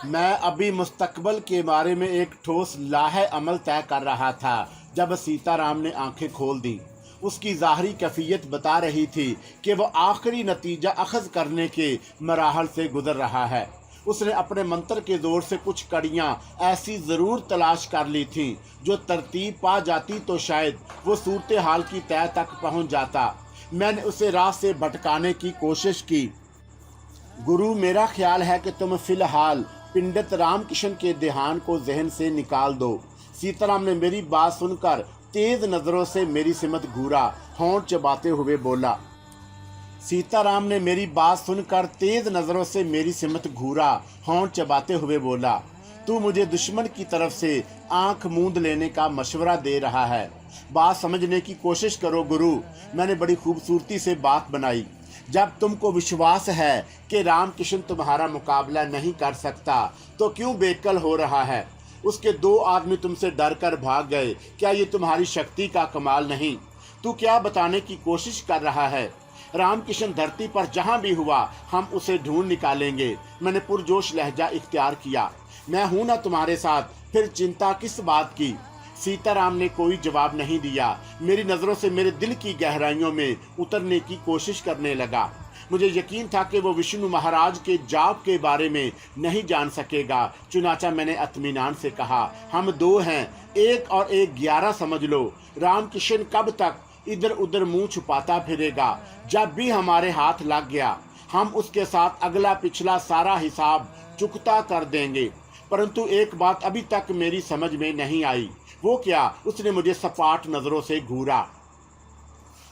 मैं अभी मुस्तकबल के बारे में एक ठोस लाहे अमल तय कर रहा था जब सीताराम ने आंखें खोल दी। उसकी ज़ाहरी कैफियत बता रही थी कि वह आखिरी नतीजा अखज़ करने के मराहल से गुजर रहा है। उसने अपने मंत्र के जोर से कुछ कड़ियाँ ऐसी ज़रूर तलाश कर ली थीं जो तरतीब पा जाती तो शायद वो सूरत हाल की तह तक पहुँच जाता। मैंने उसे राह से भटकाने की कोशिश की। गुरु, मेरा ख्याल है कि तुम फिलहाल पंडित रामकिशन के देहांत को जहन से निकाल दो। सीताराम ने मेरी बात सुनकर तेज नजरों से मेरी सिमत घूरा, होंठ चबाते हुए बोला। सीताराम ने मेरी बात सुनकर तेज नजरों से मेरी सिमत घूरा, होंठ चबाते हुए बोला, तू मुझे दुश्मन की तरफ से आंख मूंद लेने का मशवरा दे रहा है। बात समझने की कोशिश करो गुरु। मैंने बड़ी खूबसूरती से बात बनाई। जब तुमको विश्वास है कि रामकिशन तुम्हारा मुकाबला नहीं कर सकता तो क्यों बेकल हो रहा है? उसके 2 आदमी तुमसे डर कर भाग गए। क्या ये तुम्हारी शक्ति का कमाल नहीं? तू क्या बताने की कोशिश कर रहा है? रामकिशन धरती पर जहां भी हुआ हम उसे ढूंढ निकालेंगे। मैंने पुरजोश लहजा इख्तियार किया। मैं हूं ना तुम्हारे साथ, फिर चिंता किस बात की? सीताराम ने कोई जवाब नहीं दिया। मेरी नज़रों से मेरे दिल की गहराइयों में उतरने की कोशिश करने लगा। मुझे यकीन था कि वो विष्णु महाराज के जाप के बारे में नहीं जान सकेगा। चुनाचा मैंने इत्मीनान से कहा, हम 2 हैं, 1 और 1 11 समझ लो। रामकिशन कब तक इधर उधर मुंह छुपाता फिरेगा? जब भी हमारे हाथ लग गया हम उसके साथ अगला पिछला सारा हिसाब चुकता कर देंगे। परंतु एक बात अभी तक मेरी समझ में नहीं आई। वो क्या? उसने मुझे सपाट नजरों से घूरा।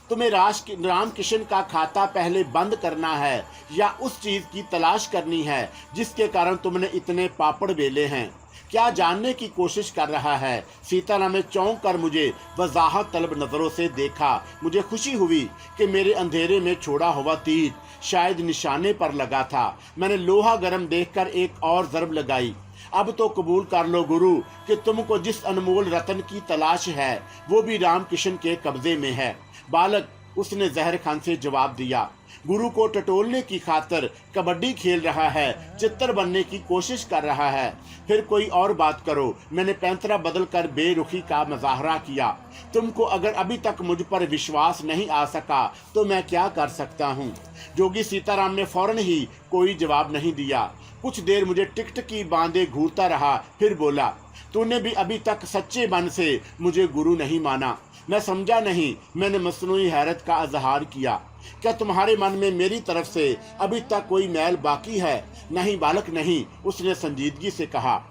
तुम्हें रामकिशन का खाता पहले बंद करना है या उस चीज की तलाश करनी है जिसके कारण तुमने इतने पापड़ बेले हैं? क्या जानने की कोशिश कर रहा है? सीताराम ने चौंक कर मुझे वजाहत तलब नजरों से देखा। मुझे खुशी हुई कि मेरे अंधेरे में छोड़ा हुआ तीर शायद निशाने पर लगा था। मैंने लोहा गर्म देखकर एक और ज़रब लगाई। अब तो कबूल कर लो गुरु कि तुमको जिस अनमोल रतन की तलाश है वो भी रामकिशन के कब्जे में है। बालक, उसने जहर खान से जवाब दिया। गुरु को टटोलने की खातर कबड्डी खेल रहा है, चित्तर बनने की कोशिश कर रहा है। फिर कोई और बात करो। मैंने पैंतरा बदल कर बेरुखी का मुजाहरा किया। तुमको अगर अभी तक मुझ पर विश्वास नहीं आ सका तो मैं क्या कर सकता हूँ? जोगी सीताराम ने फौरन ही कोई जवाब नहीं दिया। कुछ देर मुझे टिकटकी बांधे घूरता रहा, फिर बोला, तूने भी अभी तक सच्चे मन से मुझे गुरु नहीं माना। मैं समझा नहीं। मैंने मसनूई हैरत का इजहार किया। क्या तुम्हारे मन में मेरी तरफ से अभी तक कोई मैल बाकी है? नहीं बालक नहीं, उसने संजीदगी से कहा।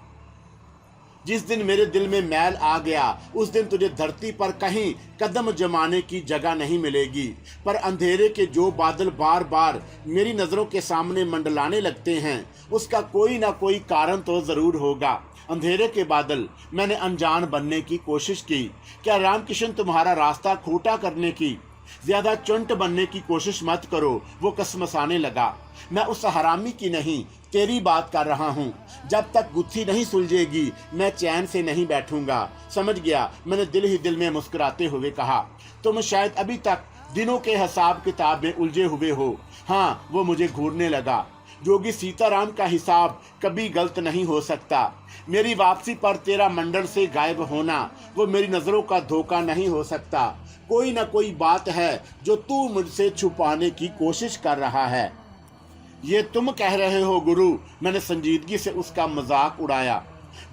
जिस दिन मेरे दिल में मैल आ गया उस दिन तुझे धरती पर कहीं कदम जमाने की जगह नहीं मिलेगी। पर अंधेरे के जो बादल बार बार मेरी नज़रों के सामने मंडलाने लगते हैं उसका कोई ना कोई कारण तो ज़रूर होगा। अंधेरे के बादल। मैंने अनजान बनने की कोशिश की। क्या रामकिशन तुम्हारा रास्ता खोटा करने की? ज्यादा चुंट बनने की कोशिश मत करो। वो कसमसाने लगा। मैं उस हरामी की नहीं, तेरी बात कर रहा हूँ। जब तक गुत्थी नहीं सुलझेगी मैं चैन से नहीं बैठूंगा। समझ गया, मैंने दिल ही दिल में मुस्कुराते हुए कहा। तुम शायद अभी तक दिनों के हिसाब किताब में उलझे हुए हो। हाँ, वो मुझे घूरने लगा। जोगी सीताराम का हिसाब कभी गलत नहीं हो सकता। मेरी वापसी पर तेरा मंडल से गायब होना वो मेरी नज़रों का धोखा नहीं हो सकता। कोई ना कोई बात है जो तू मुझसे छुपाने की कोशिश कर रहा है। ये तुम कह रहे हो गुरु? मैंने संजीदगी से उसका मजाक उड़ाया।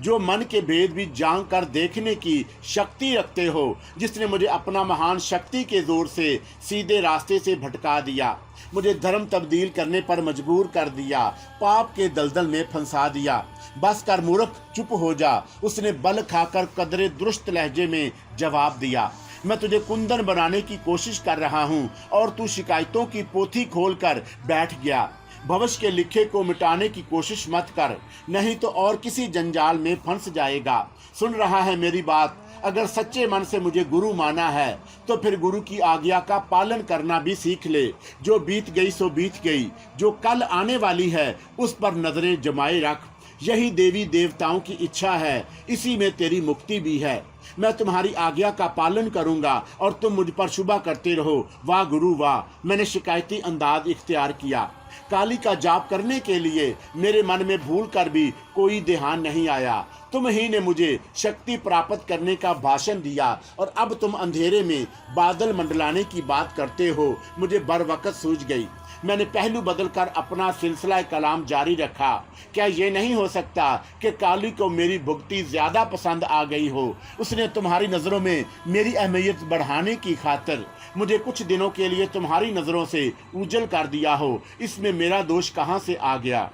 जो मन के भेद भी जान कर देखने की शक्ति रखते हो, जिसने मुझे अपना महान शक्ति के जोर से सीधे रास्ते से भटका दिया, मुझे धर्म तब्दील करने पर मजबूर कर दिया, पाप के दलदल में फंसा दिया। बस कर मूर्ख, चुप हो जा, उसने बल खाकर कदरे दुरुस्त लहजे में जवाब दिया। मैं तुझे कुंदन बनाने की कोशिश कर रहा हूँ और तू शिकायतों की पोथी खोलकर बैठ गया। भविष्य के लिखे को मिटाने की कोशिश मत कर, नहीं तो और किसी जंजाल में फंस जाएगा। सुन रहा है मेरी बात? अगर सच्चे मन से मुझे गुरु माना है तो फिर गुरु की आज्ञा का पालन करना भी सीख ले। जो बीत गई सो बीत गई, जो कल आने वाली है उस पर नजरें जमाए रख। यही देवी देवताओं की इच्छा है, इसी में तेरी मुक्ति भी है। मैं तुम्हारी आज्ञा का पालन करूंगा और तुम मुझ पर शुबा करते रहो। वाह गुरु वाह। मैंने शिकायती अंदाज इख्तियार किया। काली का जाप करने के लिए मेरे मन में भूल कर भी कोई ध्यान नहीं आया। तुम ही ने मुझे शक्ति प्राप्त करने का भाषण दिया और अब तुम अंधेरे में बादल मंडलाने की बात करते हो। मुझे बर वक्त सूझ गई। मैंने पहलू बदलकर अपना सिलसिला कलाम जारी रखा। क्या ये नहीं हो सकता कि काली को मेरी भक्ति ज्यादा पसंद आ गई हो? उसने तुम्हारी नज़रों में मेरी अहमियत बढ़ाने की खातिर मुझे कुछ दिनों के लिए तुम्हारी नज़रों से उजल कर दिया हो। इसमें मेरा दोष कहाँ से आ गया?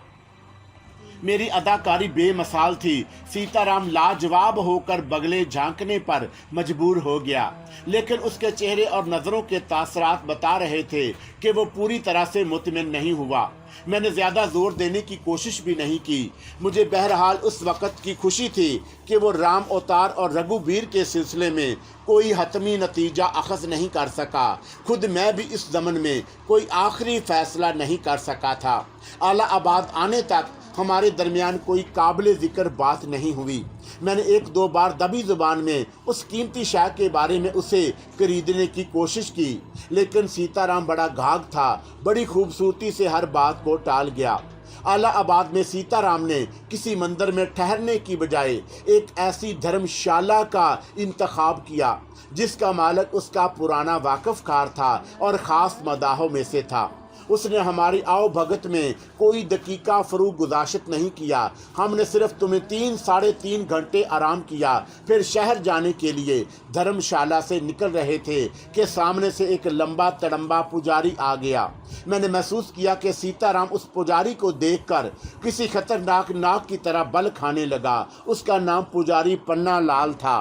मेरी अदाकारी बेमिसाल थी। सीताराम लाजवाब होकर बगले झांकने पर मजबूर हो गया, लेकिन उसके चेहरे और नज़रों के तासरात बता रहे थे कि वो पूरी तरह से मुतमिन नहीं हुआ। मैंने ज़्यादा जोर देने की कोशिश भी नहीं की। मुझे बहरहाल उस वक़्त की खुशी थी कि वो राम अवतार और रघुवीर के सिलसिले में कोई हतमी नतीजा अखज़ नहीं कर सका। खुद मैं भी इस ज़मन में कोई आखिरी फैसला नहीं कर सका था। आला आबाद आने तक हमारे दरमियान कोई काबिल ज़िक्र बात नहीं हुई। मैंने एक दो बार दबी ज़ुबान में उस कीमती शय के बारे में उसे खरीदने की कोशिश की, लेकिन सीताराम बड़ा घाघ था, बड़ी खूबसूरती से हर बात को टाल गया। आला आबाद में सीताराम ने किसी मंदिर में ठहरने की बजाय एक ऐसी धर्मशाला का इंतखाब किया जिसका मालिक उसका पुराना वाकिफ़कार था और ख़ास मदाहों में से था। उसने हमारी आओ भगत में कोई दकीका फरूक गुजाशत नहीं किया। हमने सिर्फ तुम्हें 3-3.5 घंटे आराम किया। फिर शहर जाने के लिए धर्मशाला से निकल रहे थे कि सामने से एक लंबा तड़म्बा पुजारी आ गया। मैंने महसूस किया कि सीताराम उस पुजारी को देखकर किसी खतरनाक नाग की तरह बल खाने लगा। उसका नाम पुजारी पन्ना लाल था।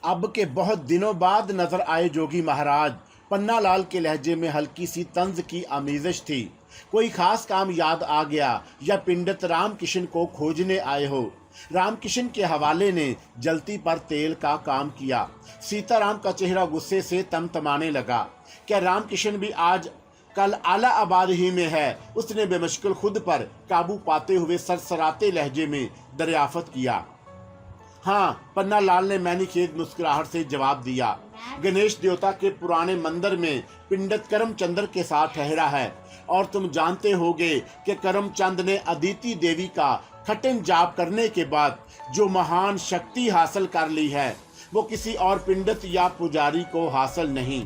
अब के बहुत दिनों बाद नजर आए जोगी महाराज। पन्ना लाल के लहजे में हल्की सी तंज की आमेज़श थी। कोई खास काम याद आ गया या पंडित रामकिशन को खोजने आए हो? रामकिशन के हवाले ने जलती पर तेल का काम किया। सीताराम का चेहरा गुस्से से तमतमाने लगा। क्या रामकिशन भी आज कल आला आबाद ही में है? उसने बेमुश्किल खुद पर काबू पाते हुए सरसराते लहजे में दरियाफत किया। हाँ, पन्ना लाल ने मैनीखेत मुस्कुराहट से जवाब दिया। गणेश देवता के पुराने मंदिर में पंडित करमचंद्र के साथ ठहरा है और तुम जानते होगे कि करमचंद ने अदिति देवी का कठिन जाप करने के बाद जो महान शक्ति हासिल कर ली है वो किसी और पंडित या पुजारी को हासिल नहीं।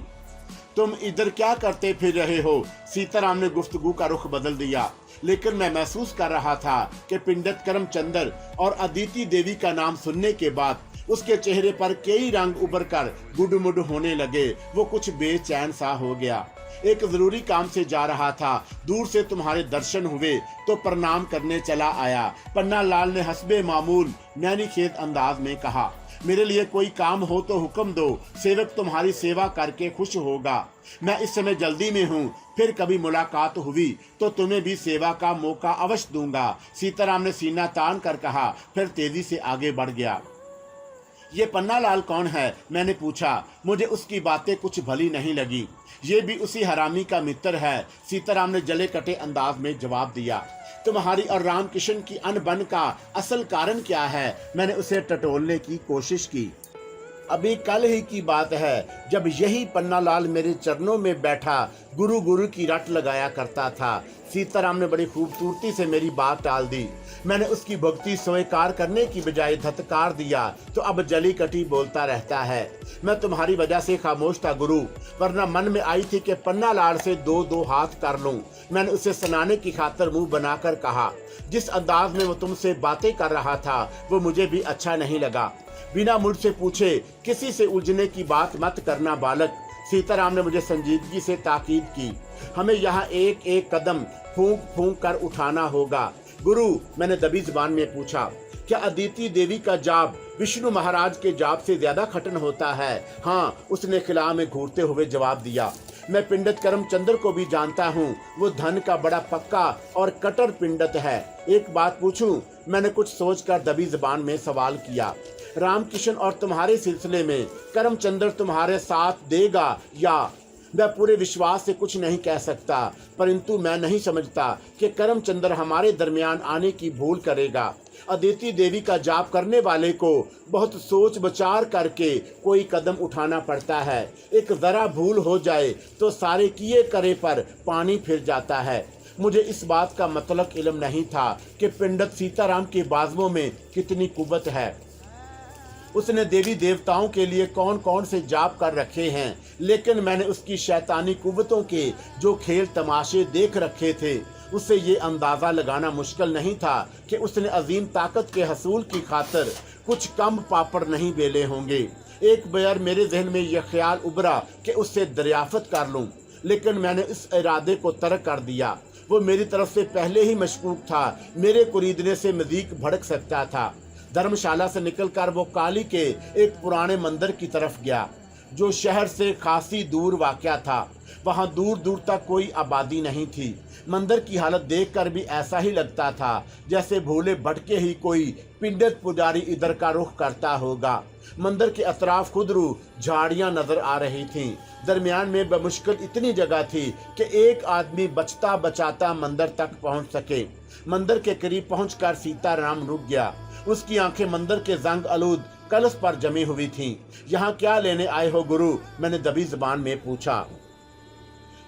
तुम इधर क्या करते फिर रहे हो? सीताराम ने गुफ्तगू का रुख बदल दिया, लेकिन मैं महसूस कर रहा था कि पंडित करमचंद्र और अदिति देवी का नाम सुनने के बाद उसके चेहरे पर कई रंग उभर कर गुडमुड होने लगे। वो कुछ बेचैन सा हो गया। एक जरूरी काम से जा रहा था, दूर से तुम्हारे दर्शन हुए तो प्रणाम करने चला आया। पन्ना लाल ने हस्बे मामूल मैनीखेत अंदाज में कहा। मेरे लिए कोई काम हो तो हुक्म दो, सेवक तुम्हारी सेवा करके खुश होगा। मैं इस समय जल्दी में हूँ, फिर कभी मुलाकात हुई तो तुम्हें भी सेवा का मौका अवश्य दूंगा। सीताराम ने सीना तान कर कहा, फिर तेजी से आगे बढ़ गया। ये पन्ना लाल कौन है? मैंने पूछा। मुझे उसकी बातें कुछ भली नहीं लगी। ये भी उसी हरामी का मित्र है। सीताराम ने जले कटे अंदाज में जवाब दिया। तुम्हारी और रामकिशन की अनबन का असल कारण क्या है? मैंने उसे टटोलने की कोशिश की। अभी कल ही की बात है जब यही पन्ना लाल मेरे चरणों में बैठा गुरु गुरु की रट लगाया करता था। सीताराम ने बड़ी खूबसूरती से मेरी बात टाल दी। मैंने उसकी भक्ति स्वीकार करने की बजाय धत्कार दिया तो अब जली कटी बोलता रहता है। मैं तुम्हारी वजह से खामोश था गुरु, वरना मन में आई थी कि पन्ना लाल से दो हाथ कर लूं। मैंने उसे सुनाने की खातिर मुंह बनाकर कहा। जिस अंदाज में वो तुमसे बातें कर रहा था वो मुझे भी अच्छा नहीं लगा। बिना मुझसे पूछे किसी से उलझने की बात मत करना बालक। सीताराम ने मुझे संजीदगी से ताकीद की। हमें यहाँ एक एक कदम फूंक फूंक कर उठाना होगा। गुरु, मैंने दबी जुबान में पूछा, क्या अदिति देवी का जाप विष्णु महाराज के जाप से ज्यादा कठिन होता है? हाँ, उसने खिला में घूरते हुए जवाब दिया। मैं पंडित करमचंद्र को भी जानता हूँ, वो धन का बड़ा पक्का और कट्टर पंडित है। एक बात पूछूं? मैंने कुछ सोचकर दबी जुबान में सवाल किया। रामकिशन और तुम्हारे सिलसिले में करमचंद्र तुम्हारे साथ देगा या? मैं पूरे विश्वास से कुछ नहीं कह सकता, परंतु मैं नहीं समझता कि करमचंद्र हमारे दरमियान आने की भूल करेगा। अदिति देवी का जाप करने वाले को बहुत सोच विचार करके कोई कदम उठाना पड़ता है। एक जरा भूल हो जाए तो सारे किए करे पर पानी फिर जाता है। मुझे इस बात का मतलब इल्म नहीं था कि पंडित सीताराम के बाजुओं में कितनी कुव्वत है। उसने देवी देवताओं के लिए कौन कौन से जाप कर रखे हैं, लेकिन मैंने उसकी शैतानी कुव्वतों के जो खेल तमाशे देख रखे थे, उससे ये अंदाज़ा लगाना मुश्किल नहीं था कि उसने अजीम ताकत के हसूल की खातिर कुछ कम पापड़ नहीं बेले होंगे। एक बार मेरे जहन में यह ख्याल उभरा कि उससे दरियाफ़त कर लूं, लेकिन मैंने इस इरादे को तर्क कर दिया। वो मेरी तरफ से पहले ही मशकूक था, मेरे कुरीदने से मज़ीद भड़क सकता था। धर्मशाला से निकलकर वो काली के एक पुराने मंदिर की तरफ गया, जो शहर से खासी दूर वाक़या था। वहाँ दूर दूर तक कोई आबादी नहीं थी। मंदिर की हालत देखकर भी ऐसा ही लगता था जैसे भूले भटके ही कोई पंडित पुजारी इधर का रुख करता होगा। मंदिर के अतराफ खुदरू झाड़ियाँ नजर आ रही थीं। दरमियान में बमुश्किल इतनी जगह थी कि एक आदमी बचता बचाता मंदिर तक पहुँच सके। मंदिर के करीब पहुंचकर सीताराम रुक गया। उसकी आंखें मंदिर के जंग आलूद कलश पर जमी हुई थीं। यहाँ क्या लेने आए हो गुरु? मैंने दबी जुबान में पूछा।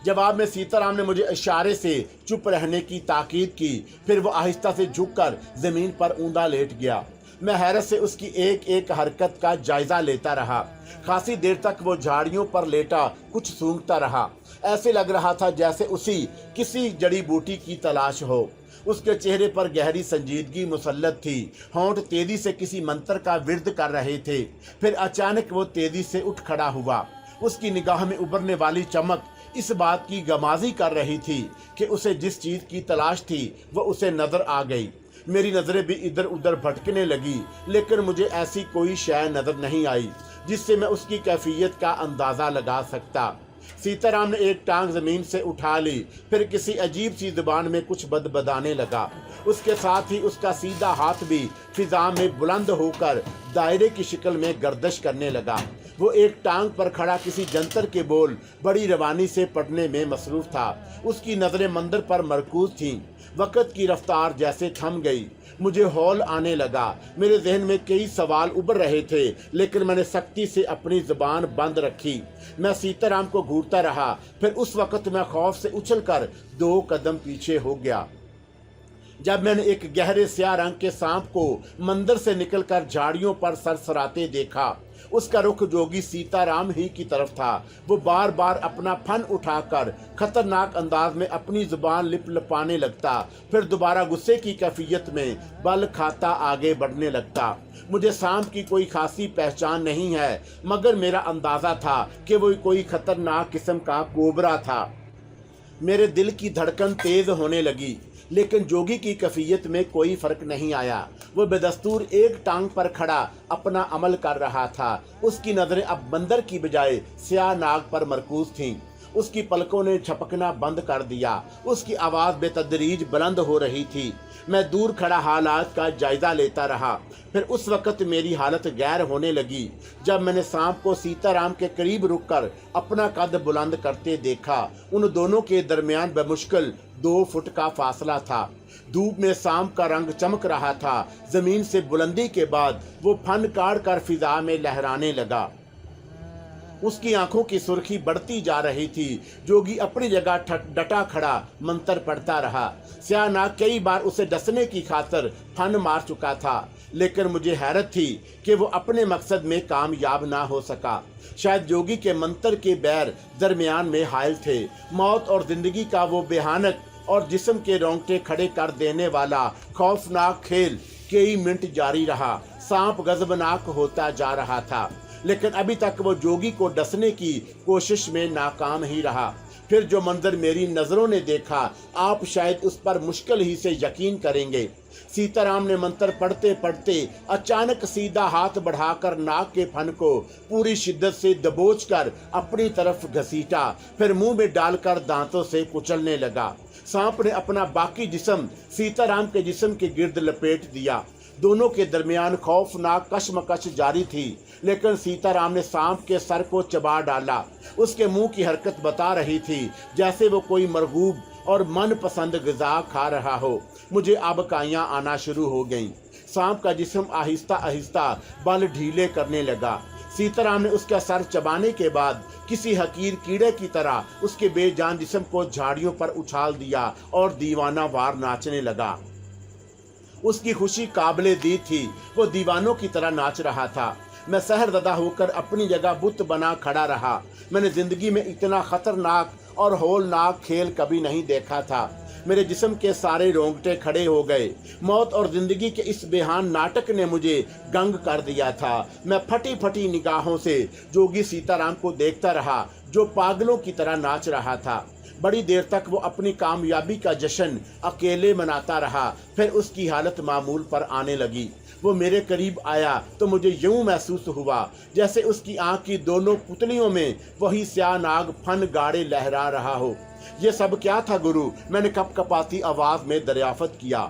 जवाब में सीताराम ने मुझे इशारे से चुप रहने की ताकीद की। फिर वो आहिस्ता से झुककर जमीन पर ऊंधा लेट गया। मैं हैरत से उसकी एक एक हरकत का जायजा लेता रहा। खासी देर तक वो झाड़ियों पर लेटा कुछ सूंघता रहा। ऐसे लग रहा था जैसे उसी किसी जड़ी बूटी की तलाश हो। उसके चेहरे पर गहरी संजीदगी मुसल्लत थी। होंठ तेजी से किसी मंत्र का विर्द कर रहे थे। फिर अचानक वो तेजी से उठ खड़ा हुआ। उसकी निगाह में उभरने वाली चमक इस बात की गमाजी कर रही थी कि उसे जिस चीज़ की तलाश थी वह उसे नजर आ गई। मेरी नज़रें भी इधर उधर भटकने लगी, लेकिन मुझे ऐसी कोई शय नजर नहीं आई जिससे मैं उसकी कैफियत का अंदाज़ा लगा सकता। सीताराम ने एक टांग जमीन से उठा ली, फिर किसी अजीब सी जुबान में कुछ बदबदाने लगा। उसके साथ ही उसका सीधा हाथ भी फिजा में बुलंद होकर दायरे की शक्ल में गर्दिश करने लगा। वो एक टांग पर खड़ा किसी जंतर के बोल बड़ी रवानी से पढ़ने में मसरूफ था। उसकी नज़रें मंदिर पर मरकूज थीं। वक़्त की रफ्तार जैसे थम गई। मुझे हौल आने लगा। मेरे जहन में कई सवाल उभर रहे थे, लेकिन मैंने सख्ती से अपनी ज़ुबान बंद रखी। मैं सीताराम को घूरता रहा। फिर उस वक़्त मैं खौफ से उछलकर 2 कदम पीछे हो गया। जब मैंने एक गहरे स्याह रंग के सांप को मंदिर से निकलकर झाड़ियों पर सरसराते देखा, उसका रुख जोगी सीताराम ही की तरफ था। वो बार बार अपना फन उठाकर खतरनाक अंदाज में अपनी जुबान लिपलपाने लगता, फिर दोबारा गुस्से की कैफियत में बल खाता आगे बढ़ने लगता। मुझे सांप की कोई खासी पहचान नहीं है, मगर मेरा अंदाजा था कि वो कोई खतरनाक किस्म का कोबरा था। मेरे दिल की धड़कन तेज होने लगी, लेकिन जोगी की कैफियत में कोई फर्क नहीं आया। वो बेदस्तूर एक टांग पर खड़ा अपना अमल कर रहा था। उसकी नजरें अब बंदर की बजाय स्याह नाग पर मरकूज थीं। उसकी पलकों ने झपकना बंद कर दिया। उसकी आवाज़ बेतदरीज बुलंद हो रही थी। मैं दूर खड़ा हालात का जायजा लेता रहा। फिर उस वक़्त मेरी हालत गैर होने लगी जब मैंने सांप को सीताराम के करीब रुककर अपना कद बुलंद करते देखा। उन दोनों के दरमियान बमुश्किल 2 फुट का फासला था। धूप में सांप का रंग चमक रहा था। जमीन से बुलंदी के बाद वो फन काट कर फिजा में लहराने लगा। उसकी आंखों की सुर्खी बढ़ती जा रही थी। जोगी अपनी जगह डटा खड़ा मंत्र पढ़ता रहा। स्याहनाग कई बार उसे डसने की खातिर फन मार चुका था, लेकिन मुझे हैरत थी कि वो अपने मकसद में कामयाब ना हो सका। शायद जोगी के मंत्र के बैर दरमियान में हायल थे। मौत और जिंदगी का वो बेहानक और जिस्म के रोंगटे खड़े कर देने वाला खौफनाक खेल कई मिनट जारी रहा। सांप गजबनाक होता जा रहा था, लेकिन अभी तक वो जोगी को डसने की कोशिश में नाकाम ही रहा। फिर जो मंजर मेरी नज़रों ने देखा, आप शायद उस पर मुश्किल ही से यकीन करेंगे। सीताराम ने मंत्र पढ़ते पढ़ते अचानक सीधा हाथ बढ़ाकर नाक के फन को पूरी शिद्दत से दबोचकर अपनी तरफ घसीटा, फिर मुंह में डालकर दांतों से कुचलने लगा। सांप ने अपना बाकी जिस्म सीताराम के जिस्म के गिर्द लपेट दिया। दोनों के दरमियान खौफनाक कशमकश जारी थी, लेकिन सीताराम ने सांप के सर को चबा डाला। उसके मुंह की हरकत बता रही थी जैसे वो कोई मरगूब और मनपसंद ग़िज़ा खा रहा हो। मुझे आबकाइयाँ आना शुरू हो गईं। सांप का जिस्म आहिस्ता आहिस्ता बल ढीले करने लगा। सीताराम ने उसका सर चबाने के बाद किसी हकीर कीड़े की तरह उसके बेजान जिस्म को झाड़ियों पर उछाल दिया और दीवाना वार नाचने लगा। उसकी खुशी काबिले दी थी, वो दीवानों की तरह नाच रहा था। मैं सहरददा होकर अपनी जगह बुत बना खड़ा रहा। मैंने जिंदगी में इतना खतरनाक और होलनाक खेल कभी नहीं देखा था। मेरे जिस्म के सारे रोंगटे खड़े हो गए। मौत और जिंदगी के इस बेहान नाटक ने मुझे गंग कर दिया था। मैं फटी फटी निगाहों से जोगी सीताराम को देखता रहा, जो पागलों की तरह नाच रहा था। बड़ी देर तक वो अपनी कामयाबी का जश्न अकेले मनाता रहा। फिर उसकी हालत मामूल पर आने लगी। वो मेरे करीब आया तो मुझे यूं महसूस हुआ जैसे उसकी आंख की दोनों पुतलियों में वही स्याह नाग फन गाड़े लहरा रहा हो। ये सब क्या था गुरु? मैंने कपकपाती आवाज में दरियाफत किया।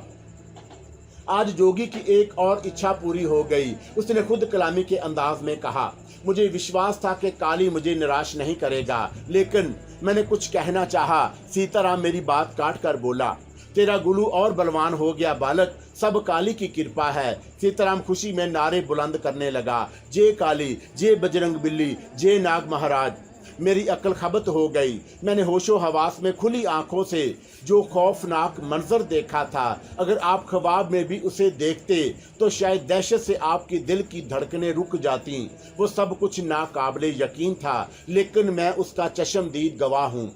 आज जोगी की एक और इच्छा पूरी हो गई। उसने खुद कलामी के अंदाज में कहा, मुझे विश्वास था कि काली मुझे निराश नहीं करेगा, लेकिन मैंने कुछ कहना चाहा। सीताराम मेरी बात काट कर बोला, तेरा गुलू और बलवान हो गया बालक, सब काली की कृपा है। सीताराम खुशी में नारे बुलंद करने लगा, जय काली, जय बजरंग बिल्ली, जय नाग महाराज। मेरी अक्ल खबत हो गई। मैंने होशो हवास में खुली आंखों से जो खौफनाक मंजर देखा था, अगर आप ख्वाब में भी उसे देखते तो शायद दहशत से आपकी दिल की धड़कनें रुक जाती। वो सब कुछ नाकाबिले यकीन था, लेकिन मैं उसका चश्मदीद गवाह हूँ।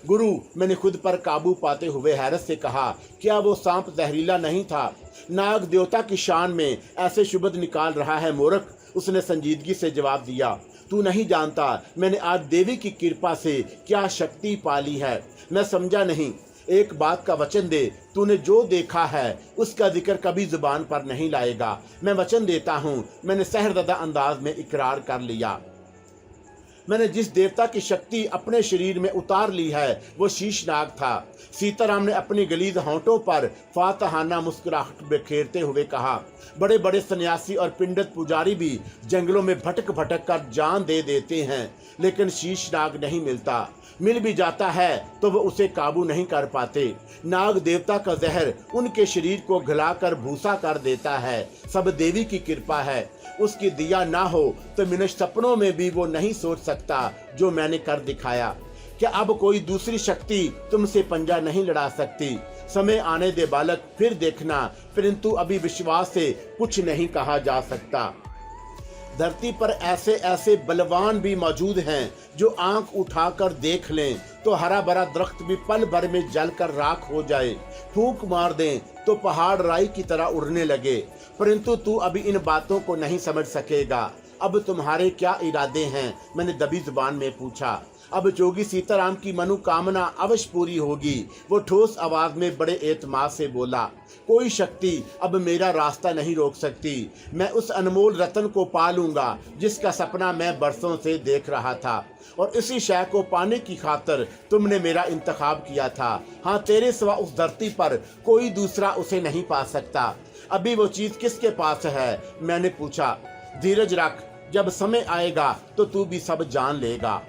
गुरु, मैंने खुद पर काबू पाते हुए हैरत से कहा, क्या वो सांप जहरीला नहीं था? नाग देवता की शान में ऐसे शुबद निकाल रहा है मूर्ख। उसने संजीदगी से जवाब दिया, तू नहीं जानता मैंने आज देवी की कृपा से क्या शक्ति पाली है। मैं समझा नहीं। एक बात का वचन दे, तूने जो देखा है उसका जिक्र कभी जुबान पर नहीं लाएगा। मैं वचन देता हूँ। मैंने सहरददा अंदाज में इकरार कर लिया। मैंने जिस देवता की शक्ति अपने शरीर में उतार ली है वो शीशनाग था। सीताराम ने अपनी गलीज होंठों पर फातहाना मुस्कुराहट बिखेरते हुए कहा, बड़े बड़े सन्यासी और पिंडित पुजारी भी जंगलों में भटक भटक कर जान दे देते हैं, लेकिन शीशनाग नहीं मिलता। मिल भी जाता है तो वो उसे काबू नहीं कर पाते। नाग देवता का जहर उनके शरीर को घिलाकर भूसा कर देता है। सब देवी की कृपा है। उसकी दिया ना हो तो मैंने सपनों में भी वो नहीं सोच सकता जो मैंने कर दिखाया। क्या अब कोई दूसरी शक्ति तुमसे पंजा नहीं लड़ा सकती? समय आने दे बालक, फिर देखना, परंतु अभी विश्वास से कुछ नहीं कहा जा सकता। धरती पर ऐसे ऐसे बलवान भी मौजूद हैं जो आंख उठाकर देख लें तो हरा भरा दरख्त भी पल भर में जलकर राख हो जाए। फूंक मार दें तो पहाड़ राई की तरह उड़ने लगे। परंतु तू अभी इन बातों को नहीं समझ सकेगा। अब तुम्हारे क्या इरादे हैं? मैंने दबी जुबान में पूछा। अब जोगी सीताराम की मनोकामना अवश्य पूरी होगी। वो ठोस आवाज में बड़े एतमाद से बोला, कोई शक्ति अब मेरा रास्ता नहीं रोक सकती। मैं उस अनमोल रतन को पा लूंगा जिसका सपना मैं बरसों से देख रहा था, और इसी शय को पाने की खातिर तुमने मेरा इंतखाब किया था। हाँ, तेरे सिवा उस धरती पर कोई दूसरा उसे नहीं पा सकता। अभी वो चीज किसके पास है? मैंने पूछा। धीरज रख, जब समय आएगा तो तू भी सब जान लेगा।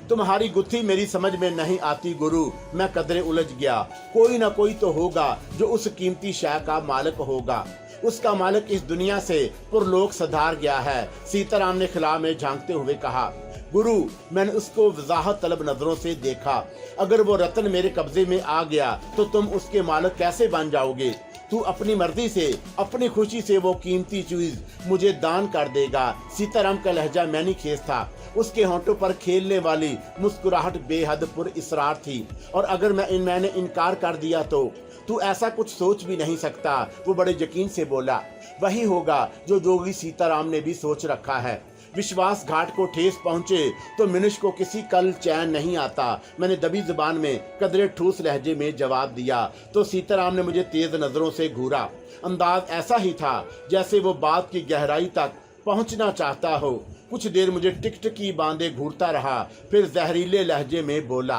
तुम्हारी गुत्थी मेरी समझ में नहीं आती गुरु। मैं कदरे उलझ गया। कोई ना कोई तो होगा जो उस कीमती शय का मालिक होगा। उसका मालिक इस दुनिया से पुरलोक सधार गया है। सीताराम ने खिला में झांकते हुए कहा, गुरु, मैंने उसको वजाहत तलब नजरों से देखा। अगर वो रतन मेरे कब्जे में आ गया तो तुम उसके मालिक कैसे बन जाओगे? तू अपनी मर्जी से, अपनी खुशी से वो कीमती चीज मुझे दान कर देगा। सीताराम का लहजा मैंने खेस था। उसके होंठों पर खेलने वाली मुस्कुराहट बेहद पुरइसरार थी। और अगर मैंने इनकार कर दिया तो तू ऐसा कुछ सोच भी नहीं सकता। वो बड़े यकीन से बोला, वही होगा जो जोगी सीताराम ने भी सोच रखा है। विश्वास घाट को ठेस पहुंचे तो मनुष्य को किसी कल चैन नहीं आता। मैंने दबी जुबान में कदरे ठोस लहजे में जवाब दिया तो सीताराम ने मुझे तेज नजरों से घूरा। अंदाज ऐसा ही था जैसे वो बात की गहराई तक पहुंचना चाहता हो। कुछ देर मुझे टिकटिकी बांधे घूरता रहा, फिर जहरीले लहजे में बोला,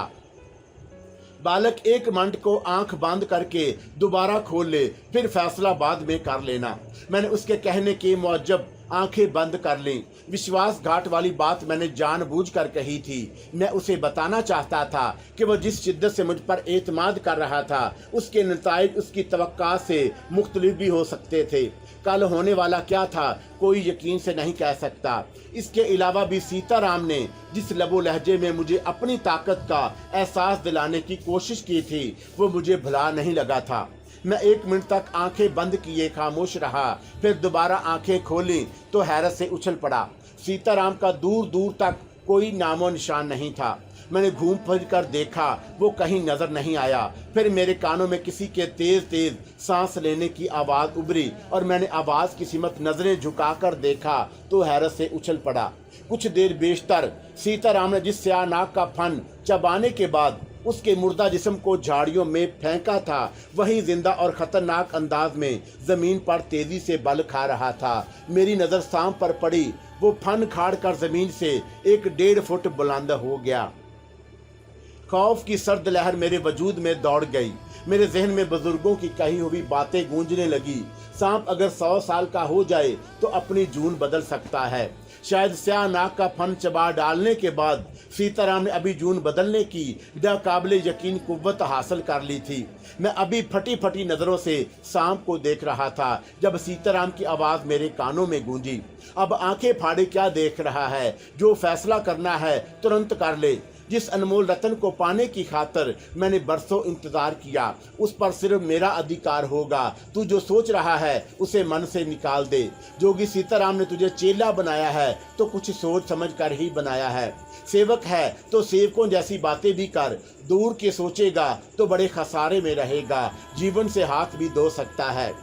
बालक, एक मिनट को आंख बंद करके दोबारा खोल ले, फिर फैसला बाद में कर लेना। मैंने उसके कहने के मुआजब आंखें बंद कर लीं। विश्वासघात वाली बात मैंने जानबूझकर कही थी। मैं उसे बताना चाहता था कि वह जिस शिद्दत से मुझ पर एतमाद कर रहा था उसके नताइज उसकी तवक्का से मुख्तलिफ भी हो सकते थे। कल होने वाला क्या था कोई यकीन से नहीं कह सकता। इसके अलावा भी सीताराम ने जिस लबो लहजे में मुझे अपनी ताकत का एहसास दिलाने की कोशिश की थी वो मुझे भला नहीं लगा था। मैं 1 मिनट तक आंखें बंद किए खामोश रहा, फिर दोबारा आंखें खोली तो हैरत से उछल पड़ा। सीताराम का दूर दूर तक कोई नामो निशान नहीं था। मैंने घूम फिर कर देखा, वो कहीं नजर नहीं आया। फिर मेरे कानों में किसी के तेज तेज सांस लेने की आवाज़ उभरी और मैंने आवाज़ की सिमत नजरें झुकाकर देखा तो हैरत से उछल पड़ा। कुछ देर बेशतर सीताराम ने जिस स्याह नाग का फन चबाने के बाद उसके मुर्दा जिस्म को झाड़ियों में फेंका था वही जिंदा और खतरनाक अंदाज में जमीन पर तेजी से बल खा रहा था। मेरी नज़र सांप पर पड़ी। वो फन खाड़ कर जमीन से 1-1.5 फुट बुलंद हो गया। खौफ की सर्द लहर मेरे वजूद में दौड़ गई। मेरे जहन में बुजुर्गों की कही हुई बातें गूंजने लगी। सांप अगर 100 साल का हो जाए तो अपनी जून बदल सकता है। शायद स्याह नाग का फन चबा डालने के बाद सीताराम ने अभी जून बदलने की नाकाबिले यकीन कुव्वत हासिल कर ली थी। मैं अभी फटी फटी नज़रों से सांप को देख रहा था जब सीताराम की आवाज़ मेरे कानों में गूंजी। अब आंखें फाड़े क्या देख रहा है? जो फैसला करना है तुरंत कर ले। जिस अनमोल रतन को पाने की खातर मैंने बरसों इंतजार किया उस पर सिर्फ मेरा अधिकार होगा। तू जो सोच रहा है उसे मन से निकाल दे। जोगी सीताराम ने तुझे चेला बनाया है तो कुछ सोच समझ कर ही बनाया है। सेवक है तो सेवकों जैसी बातें भी कर। दूर के सोचेगा तो बड़े खसारे में रहेगा। जीवन से हाथ भी धो सकता है।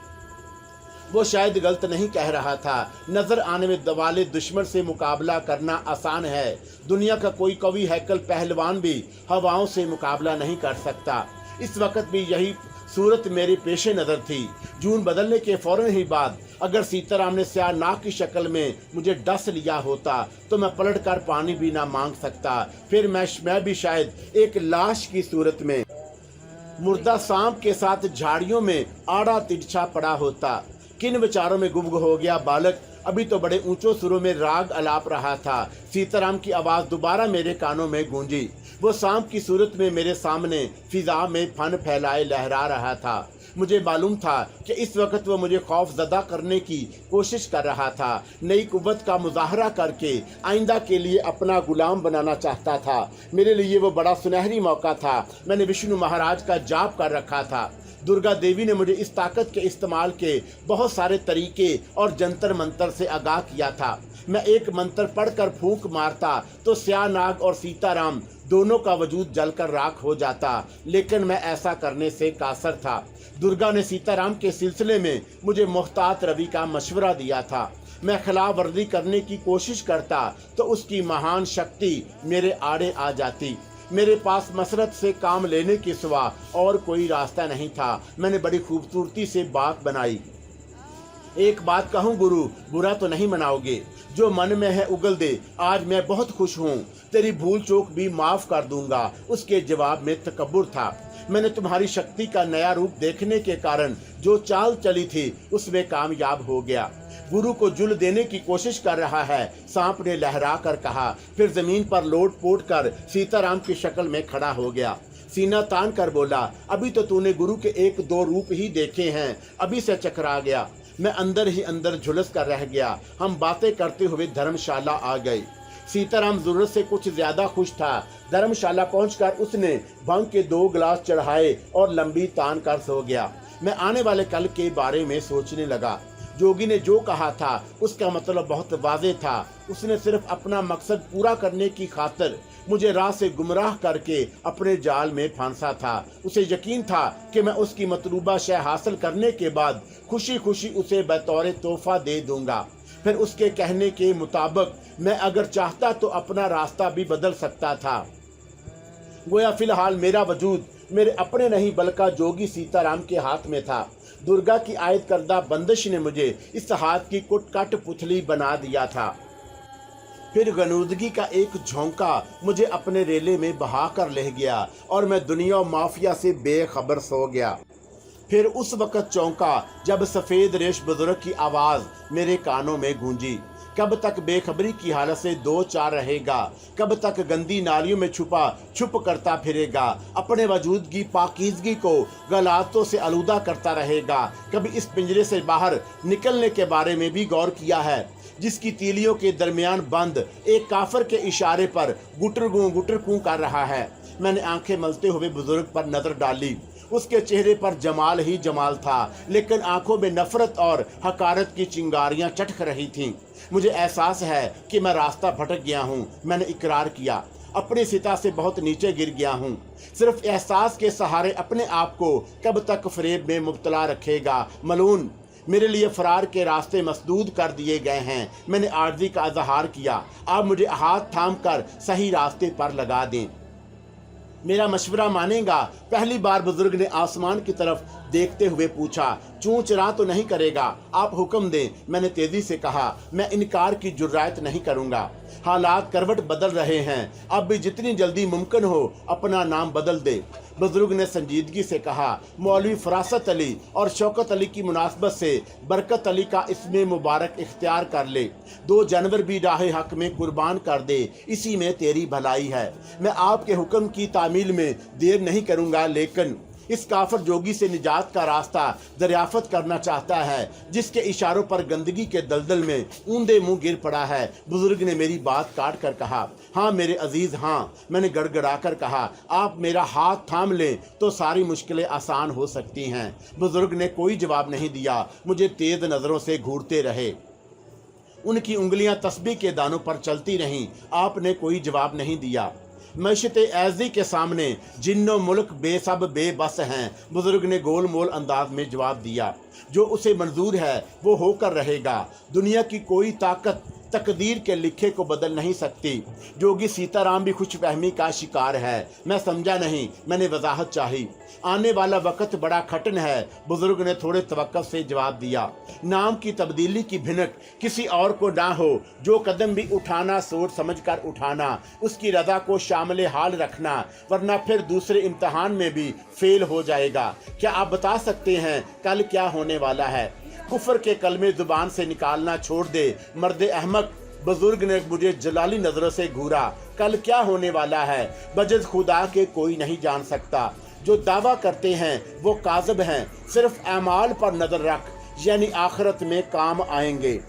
वो शायद गलत नहीं कह रहा था। नजर आने में दवाले दुश्मन से मुकाबला करना आसान है। दुनिया का कोई कवि हैकल पहलवान भी हवाओं से मुकाबला नहीं कर सकता। इस वक्त भी यही सूरत मेरे पेशे नज़र थी। जून बदलने के फौरन ही बाद अगर सीताराम ने स्याह नाग की शक्ल में मुझे डस लिया होता तो मैं पलट कर पानी भी ना मांग सकता। फिर मैं भी शायद एक लाश की सूरत में मुर्दा सांप के साथ झाड़ियों में आड़ा तिरछा पड़ा होता। किन विचारों में गुम हो गया बालक? अभी तो बड़े ऊंचों सुरों में राग अलाप रहा था। सीताराम की आवाज़ दोबारा मेरे कानों में गूंजी। वो सांप की सूरत में मेरे सामने फिजा में फन फैलाए लहरा रहा था। मुझे मालूम था कि इस वक्त वो मुझे खौफ ज़दा करने की कोशिश कर रहा था। नई कुव्वत का मुजाहरा करके आइंदा के लिए अपना गुलाम बनाना चाहता था। मेरे लिए वो बड़ा सुनहरी मौका था। मैंने विष्णु महाराज का जाप कर रखा था। दुर्गा देवी ने मुझे इस ताकत के इस्तेमाल के बहुत सारे तरीके और जंतर मंतर से आगाह किया था। मैं एक मंत्र पढ़कर फूंक मारता तो स्याह नाग और सीताराम दोनों का वजूद जलकर राख हो जाता, लेकिन मैं ऐसा करने से कासर था। दुर्गा ने सीताराम के सिलसिले में मुझे मोहतात रवि का मशवरा दिया था। मैं खिलाफ वर्जी करने की कोशिश करता तो उसकी महान शक्ति मेरे आड़े आ जाती। मेरे पास मसरत से काम लेने के सिवा और कोई रास्ता नहीं था। मैंने बड़ी खूबसूरती से बात बनाई। एक बात कहूँ गुरु, बुरा तो नहीं मनाओगे? जो मन में है उगल दे। आज मैं बहुत खुश हूँ। तेरी भूल चूक भी माफ कर दूंगा। उसके जवाब में तकब्बुर था। मैंने तुम्हारी शक्ति का नया रूप देखने के कारण जो चाल चली थी उसमें कामयाब हो गया। गुरु को जुल देने की कोशिश कर रहा है, सांप ने लहरा कर कहा। फिर जमीन पर लोट पोट कर सीताराम की शक्ल में खड़ा हो गया। सीना तान कर बोला, अभी तो तूने गुरु के 1-2 रूप ही देखे हैं, अभी से चकरा गया। मैं अंदर ही अंदर झुलस कर रह गया। हम बातें करते हुए धर्मशाला आ गए। सीताराम जरूरत से कुछ ज्यादा खुश था। धर्मशाला पहुंचकर उसने भंग के 2 गिलास चढ़ाए और लंबी तान कर सो गया। मैं आने वाले कल के बारे में सोचने लगा। जोगी ने जो कहा था उसका मतलब बहुत वाज़ेह था। उसने सिर्फ अपना मकसद पूरा करने की खातिर मुझे राह से गुमराह करके अपने जाल में फांसा था। उसे यकीन था कि मैं उसकी मतलूबा शय हासिल करने के बाद खुशी खुशी उसे बतौर तोहफा दे दूंगा। फिर उसके कहने के मुताबिक मैं अगर चाहता तो अपना रास्ता भी बदल सकता था। गोया फिलहाल मेरा वजूद मेरे अपने नहीं बल्कि जोगी सीताराम के हाथ में था। दुर्गा की आयत करदा बंदिश ने मुझे इस हाथ की कुट-कट पुतली बना दिया था। फिर गनूदगी का एक झोंका मुझे अपने रेले में बहा कर ले गया और मैं दुनिया और माफिया से बेखबर सो गया। फिर उस वक़्त चौंका जब सफ़ेद रेश बुजुर्ग की आवाज़ मेरे कानों में गूंजी। कब तक बेखबरी की हालत से दो चार रहेगा? कब तक गंदी नालियों में छुप करता फिरेगा? अपने वजूद की पाकीज़गी को गलातों से आलूदा करता रहेगा? कभी इस पिंजरे से बाहर निकलने के बारे में भी गौर किया है, जिसकी तीलियों के दरमियान बंद एक काफिर के इशारे पर गुटरगूं कर रहा है। मैंने आंखें मलते हुए बुजुर्ग पर नजर डाली। उसके चेहरे पर जमाल ही जमाल था, लेकिन आंखों में नफरत और हकारत की चिंगारियां चटक रही थीं। मुझे एहसास है कि मैं रास्ता भटक गया हूँ, मैंने इकरार किया। अपनी सिता से बहुत नीचे गिर गया हूँ। सिर्फ एहसास के सहारे अपने आप को कब तक फरेब में मुब्तला रखेगा? मलून, मेरे लिए फरार के रास्ते मसदूद कर दिए गए हैं। मैंने आर्जी का इजहार किया। आप मुझे हाथ थाम कर सही रास्ते पर लगा दें। मेरा मशवरा मानेगा? पहली बार बुजुर्ग ने आसमान की तरफ देखते हुए पूछा। चूं चरा तो नहीं करेगा? आप हुक्म दें, मैंने तेजी से कहा। मैं इनकार की जुर्रात नहीं करूंगा। हालात करवट बदल रहे हैं, अब भी जितनी जल्दी मुमकिन हो अपना नाम बदल दे। बुजुर्ग ने संजीदगी से कहा। मौलवी फरासत अली और शौकत अली की मुनासबत से बरकत अली का इसमें मुबारक इख्तियार कर ले। 2 जानवर भी राह हक में कुर्बान कर दे, इसी में तेरी भलाई है। मैं आपके हुक्म की तामील में देर नहीं करूंगा, लेकिन इस काफिर जोगी से निजात का रास्ता दरियाफत करना चाहता है, जिसके इशारों पर गंदगी के दलदल में ऊंधे मुंह गिर पड़ा है। बुजुर्ग ने मेरी बात काट कर कहा। हाँ मेरे अजीज, हाँ, मैंने गड़गड़ा कर कहा। आप मेरा हाथ थाम लें तो सारी मुश्किलें आसान हो सकती हैं। बुजुर्ग ने कोई जवाब नहीं दिया, मुझे तेज नज़रों से घूरते रहे। उनकी उंगलियां तस्बीह के दानों पर चलती रहीं। आपने कोई जवाब नहीं दिया। मशते ऐज़ी के सामने जिन्नो मुल्क बेसब बेबस हैं। बुजुर्ग ने गोल मोल अंदाज में जवाब दिया। जो उसे मंजूर है वो होकर रहेगा। दुनिया की कोई ताकत तकदीर के लिखे को बदल नहीं सकती। जोगी सीताराम भी खुशफहमी का शिकार है। मैं समझा नहीं, मैंने वजाहत चाही। आने वाला वक्त बड़ा कठिन है, बुजुर्ग ने थोड़े तवक्कुफ से जवाब दिया। नाम की तब्दीली की भिनक किसी और को ना हो। जो कदम भी उठाना सोच समझ कर उठाना, उसकी रजा को शामिल हाल रखना, वरना फिर दूसरे इम्तहान में भी फेल हो जाएगा। क्या आप बता सकते हैं कल क्या होने वाला है? कुफर के कलमे जुबान से निकालना छोड़ दे, मर्द अहमक। बुजुर्ग ने मुझे जलाली नजरों से घूरा। कल क्या होने वाला है बजद खुदा के कोई नहीं जान सकता। जो दावा करते हैं वो काज़िब हैं। सिर्फ अमाल पर नजर रख, यानी आखिरत में काम आएंगे।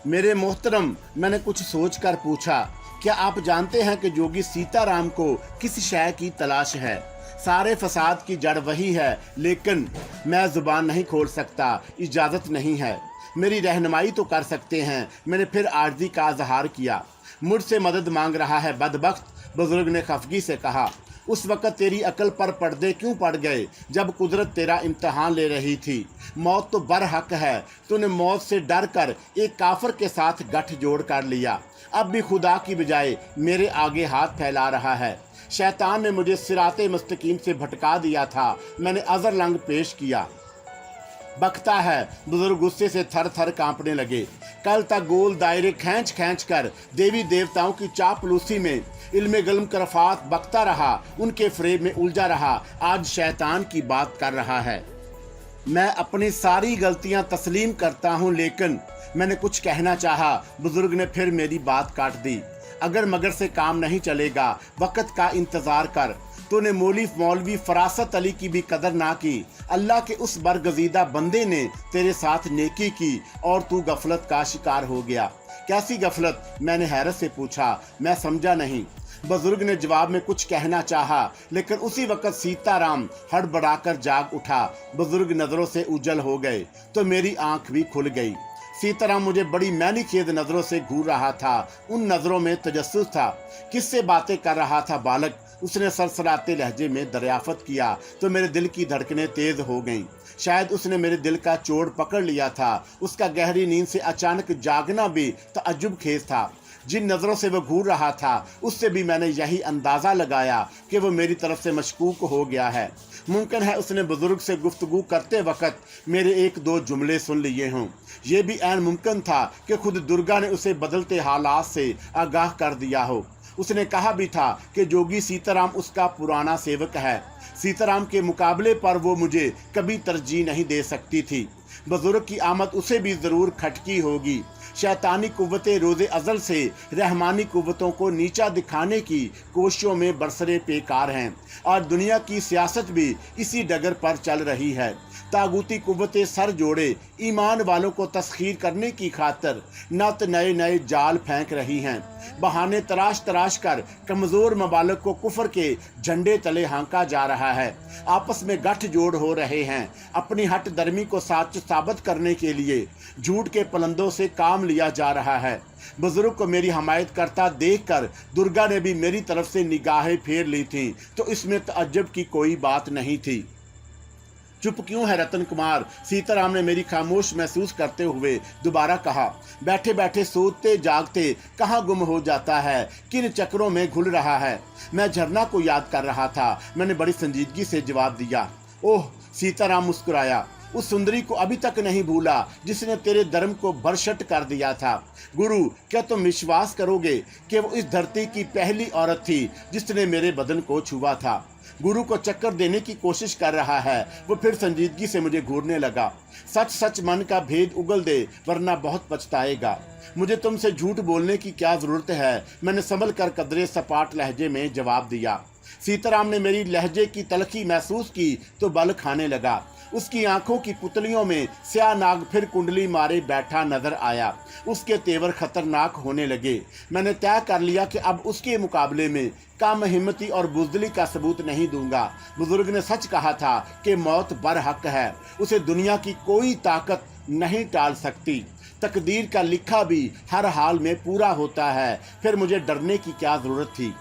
मेरे मोहतरम, मैंने कुछ सोचकर पूछा, क्या आप जानते हैं कि जोगी सीताराम को किस शय की तलाश है? सारे फसाद की जड़ वही है, लेकिन मैं जुबान नहीं खोल सकता, इजाज़त नहीं है। मेरी रहनुमाई तो कर सकते हैं। मैंने फिर आर्जी का इजहार किया। मुझसे मदद मांग रहा है बदबख्त, बुजुर्ग ने खफगी से कहा। उस वक़्त तेरी अकल पर पर्दे क्यों पड़ गए जब कुदरत तेरा इम्तहान ले रही थी? मौत तो बरहक है। तूने मौत से डर कर एक काफिर के साथ गठ जोड़ कर लिया। अब भी खुदा की बजाय मेरे आगे हाथ फैला रहा है। शैतान ने मुझे सिराते मुस्तकीम से भटका दिया था। मैंने अज़र लंग पेश किया। बकता है। बुजुर्ग गुस्से से थर थर कांपने लगे। कल तक गोल दायरे खींच खींच कर देवी देवताओं की चापलूसी में इल्मे गल्म करफात बकता रहा, उनके फ्रेब में उलझा रहा। आज शैतान की बात कर रहा है। मैं अपनी सारी गलतियां तस्लीम करता हूं, लेकिन मैंने कुछ कहना चाहा। बुजुर्ग ने फिर मेरी बात काट दी। अगर मगर से काम नहीं चलेगा, वक़्त का इंतज़ार कर। तूने मौलवी फरासत अली की भी कदर ना की। अल्लाह के उस बरगजीदा बंदे ने तेरे साथ नेकी की और तू गफलत का शिकार हो गया। कैसी गफलत? मैंने हैरत से पूछा। मैं समझा नहीं। बुजुर्ग ने जवाब में कुछ कहना चाहा, लेकिन उसी वक्त सीताराम हड़बड़ाकर जाग उठा। बुजुर्ग नजरों से उजल हो गए तो मेरी आंख भी खुल गई। सीताराम मुझे बड़ी मैनी खेद नजरों से घूर रहा था। उन नजरों में तजस्सुस था। किससे बातें कर रहा था बालक? उसने सरसराते लहजे में दरियाफत किया तो मेरे दिल की धड़कनें तेज हो गईं। शायद उसने मेरे दिल का चोर पकड़ लिया था। उसका गहरी नींद से अचानक जागना भी तअज्जुब खेज था। जिन नज़रों से वो घूर रहा था, उससे भी मैंने यही अंदाज़ा लगाया कि वो मेरी तरफ से मशकूक हो गया है। मुमकिन है उसने बुजुर्ग से गुफ्तगू करते वक्त मेरे 1-2 जुमले सुन लिए हों। यह भी ऐन मुमकिन था कि खुद दुर्गा ने उसे बदलते हालात से आगाह कर दिया हो। उसने कहा भी था कि जोगी सीताराम उसका पुराना सेवक है। सीताराम के मुकाबले पर वो मुझे कभी तरजीह नहीं दे सकती थी। बुजुर्ग की आमद उसे भी ज़रूर खटकी होगी। शैतानी कुव्वतें रोज़े अज़ल से रहमानी कुव्वतों को नीचा दिखाने की कोशिशों में बरसरे पेकार हैं और दुनिया की सियासत भी इसी डगर पर चल रही है। तागूती कुव्वतें सर जोड़े ईमान वालों को तस्खीर करने की खातिर नत नए नए जाल फेंक रही हैं। बहाने तराश तराश कर कमज़ोर ममालिक को कुफर के झंडे तले हाँका जा रहा है। आपस में गठजोड़ हो रहे हैं। अपनी हट दर्मी को सच साबित करने के लिए झूठ के पलंदों से काम लिया जा रहा है। बुजुर्ग को मेरी हमायत करता देखकर दुर्गा ने भी मेरी तरफ से निगाहें फेर ली थीं, तो इसमें तअज्जुब की कोई बात नहीं थी। चुप क्यों है रतन कुमार? सीताराम ने मेरी खामोश महसूस करते हुए दोबारा कहा। बैठे बैठे सोते जागते कहाँ गुम हो जाता है, किन चक्रों में घुल रहा है। मैं झरना को याद कर रहा था। मैंने बड़ी संजीदगी से जवाब दिया। ओह, सीताराम मुस्कुराया। उस सुंदरी को अभी तक नहीं भूला जिसने तेरे धर्म को बरशट कर दिया था। गुरु, क्या तुम विश्वास करोगे कि वो इस धरती की पहली औरत थी जिसने मेरे बदन को छुआ था? गुरु को चक्कर देने की कोशिश कर रहा है। वो फिर संजीदगी से मुझे घूरने लगा। सच सच मन का भेद उगल दे, वरना बहुत पछताएगा। मुझे तुमसे झूठ बोलने की क्या जरूरत है? मैंने संभल कर कदरे सपाट लहजे में जवाब दिया। सीताराम ने मेरी लहजे की तलखी महसूस की तो बल खाने लगा। उसकी आंखों की पुतलियों में स्याह नाग फिर कुंडली मारे बैठा नजर आया। उसके तेवर खतरनाक होने लगे। मैंने तय कर लिया कि अब उसके मुकाबले में कम हिम्मती और बुज़दिली का सबूत नहीं दूंगा। बुजुर्ग ने सच कहा था कि मौत बरहक है, उसे दुनिया की कोई ताकत नहीं टाल सकती। तकदीर का लिखा भी हर हाल में पूरा होता है। फिर मुझे डरने की क्या जरूरत थी?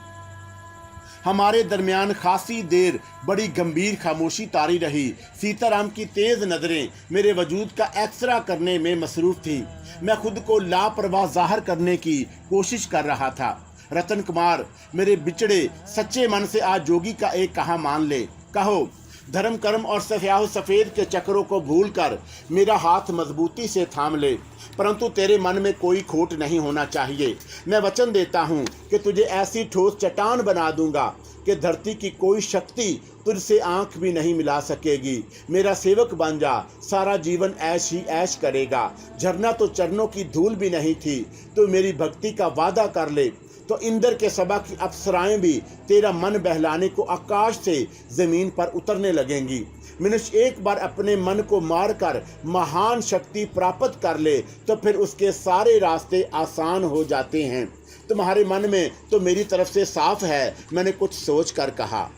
हमारे दरमियान खासी देर बड़ी गंभीर खामोशी तारी रही। सीताराम की तेज नजरें मेरे वजूद का एक्सरा करने में मसरूफ थीं। मैं खुद को लापरवाह जाहिर करने की कोशिश कर रहा था। रतन कुमार, मेरे बिछड़े सच्चे मन से आज जोगी का एक कहा मान ले। कहो, धर्म कर्म और सफेद सफ़ेद के चक्रों को भूलकर मेरा हाथ मजबूती से थाम ले, परंतु तेरे मन में कोई खोट नहीं होना चाहिए। मैं वचन देता हूँ कि तुझे ऐसी ठोस चट्टान बना दूंगा कि धरती की कोई शक्ति तुझसे आंख भी नहीं मिला सकेगी। मेरा सेवक बन जा, सारा जीवन ऐश ही ऐश करेगा। झरना तो चरणों की धूल भी नहीं थी, तो मेरी भक्ति का वादा कर ले तो इंद्र के सभा की अप्सराएं भी तेरा मन बहलाने को आकाश से जमीन पर उतरने लगेंगी। मनुष्य एक बार अपने मन को मारकर महान शक्ति प्राप्त कर ले तो फिर उसके सारे रास्ते आसान हो जाते हैं। तुम्हारे मन में तो मेरी तरफ से साफ है, मैंने कुछ सोच कर कहा।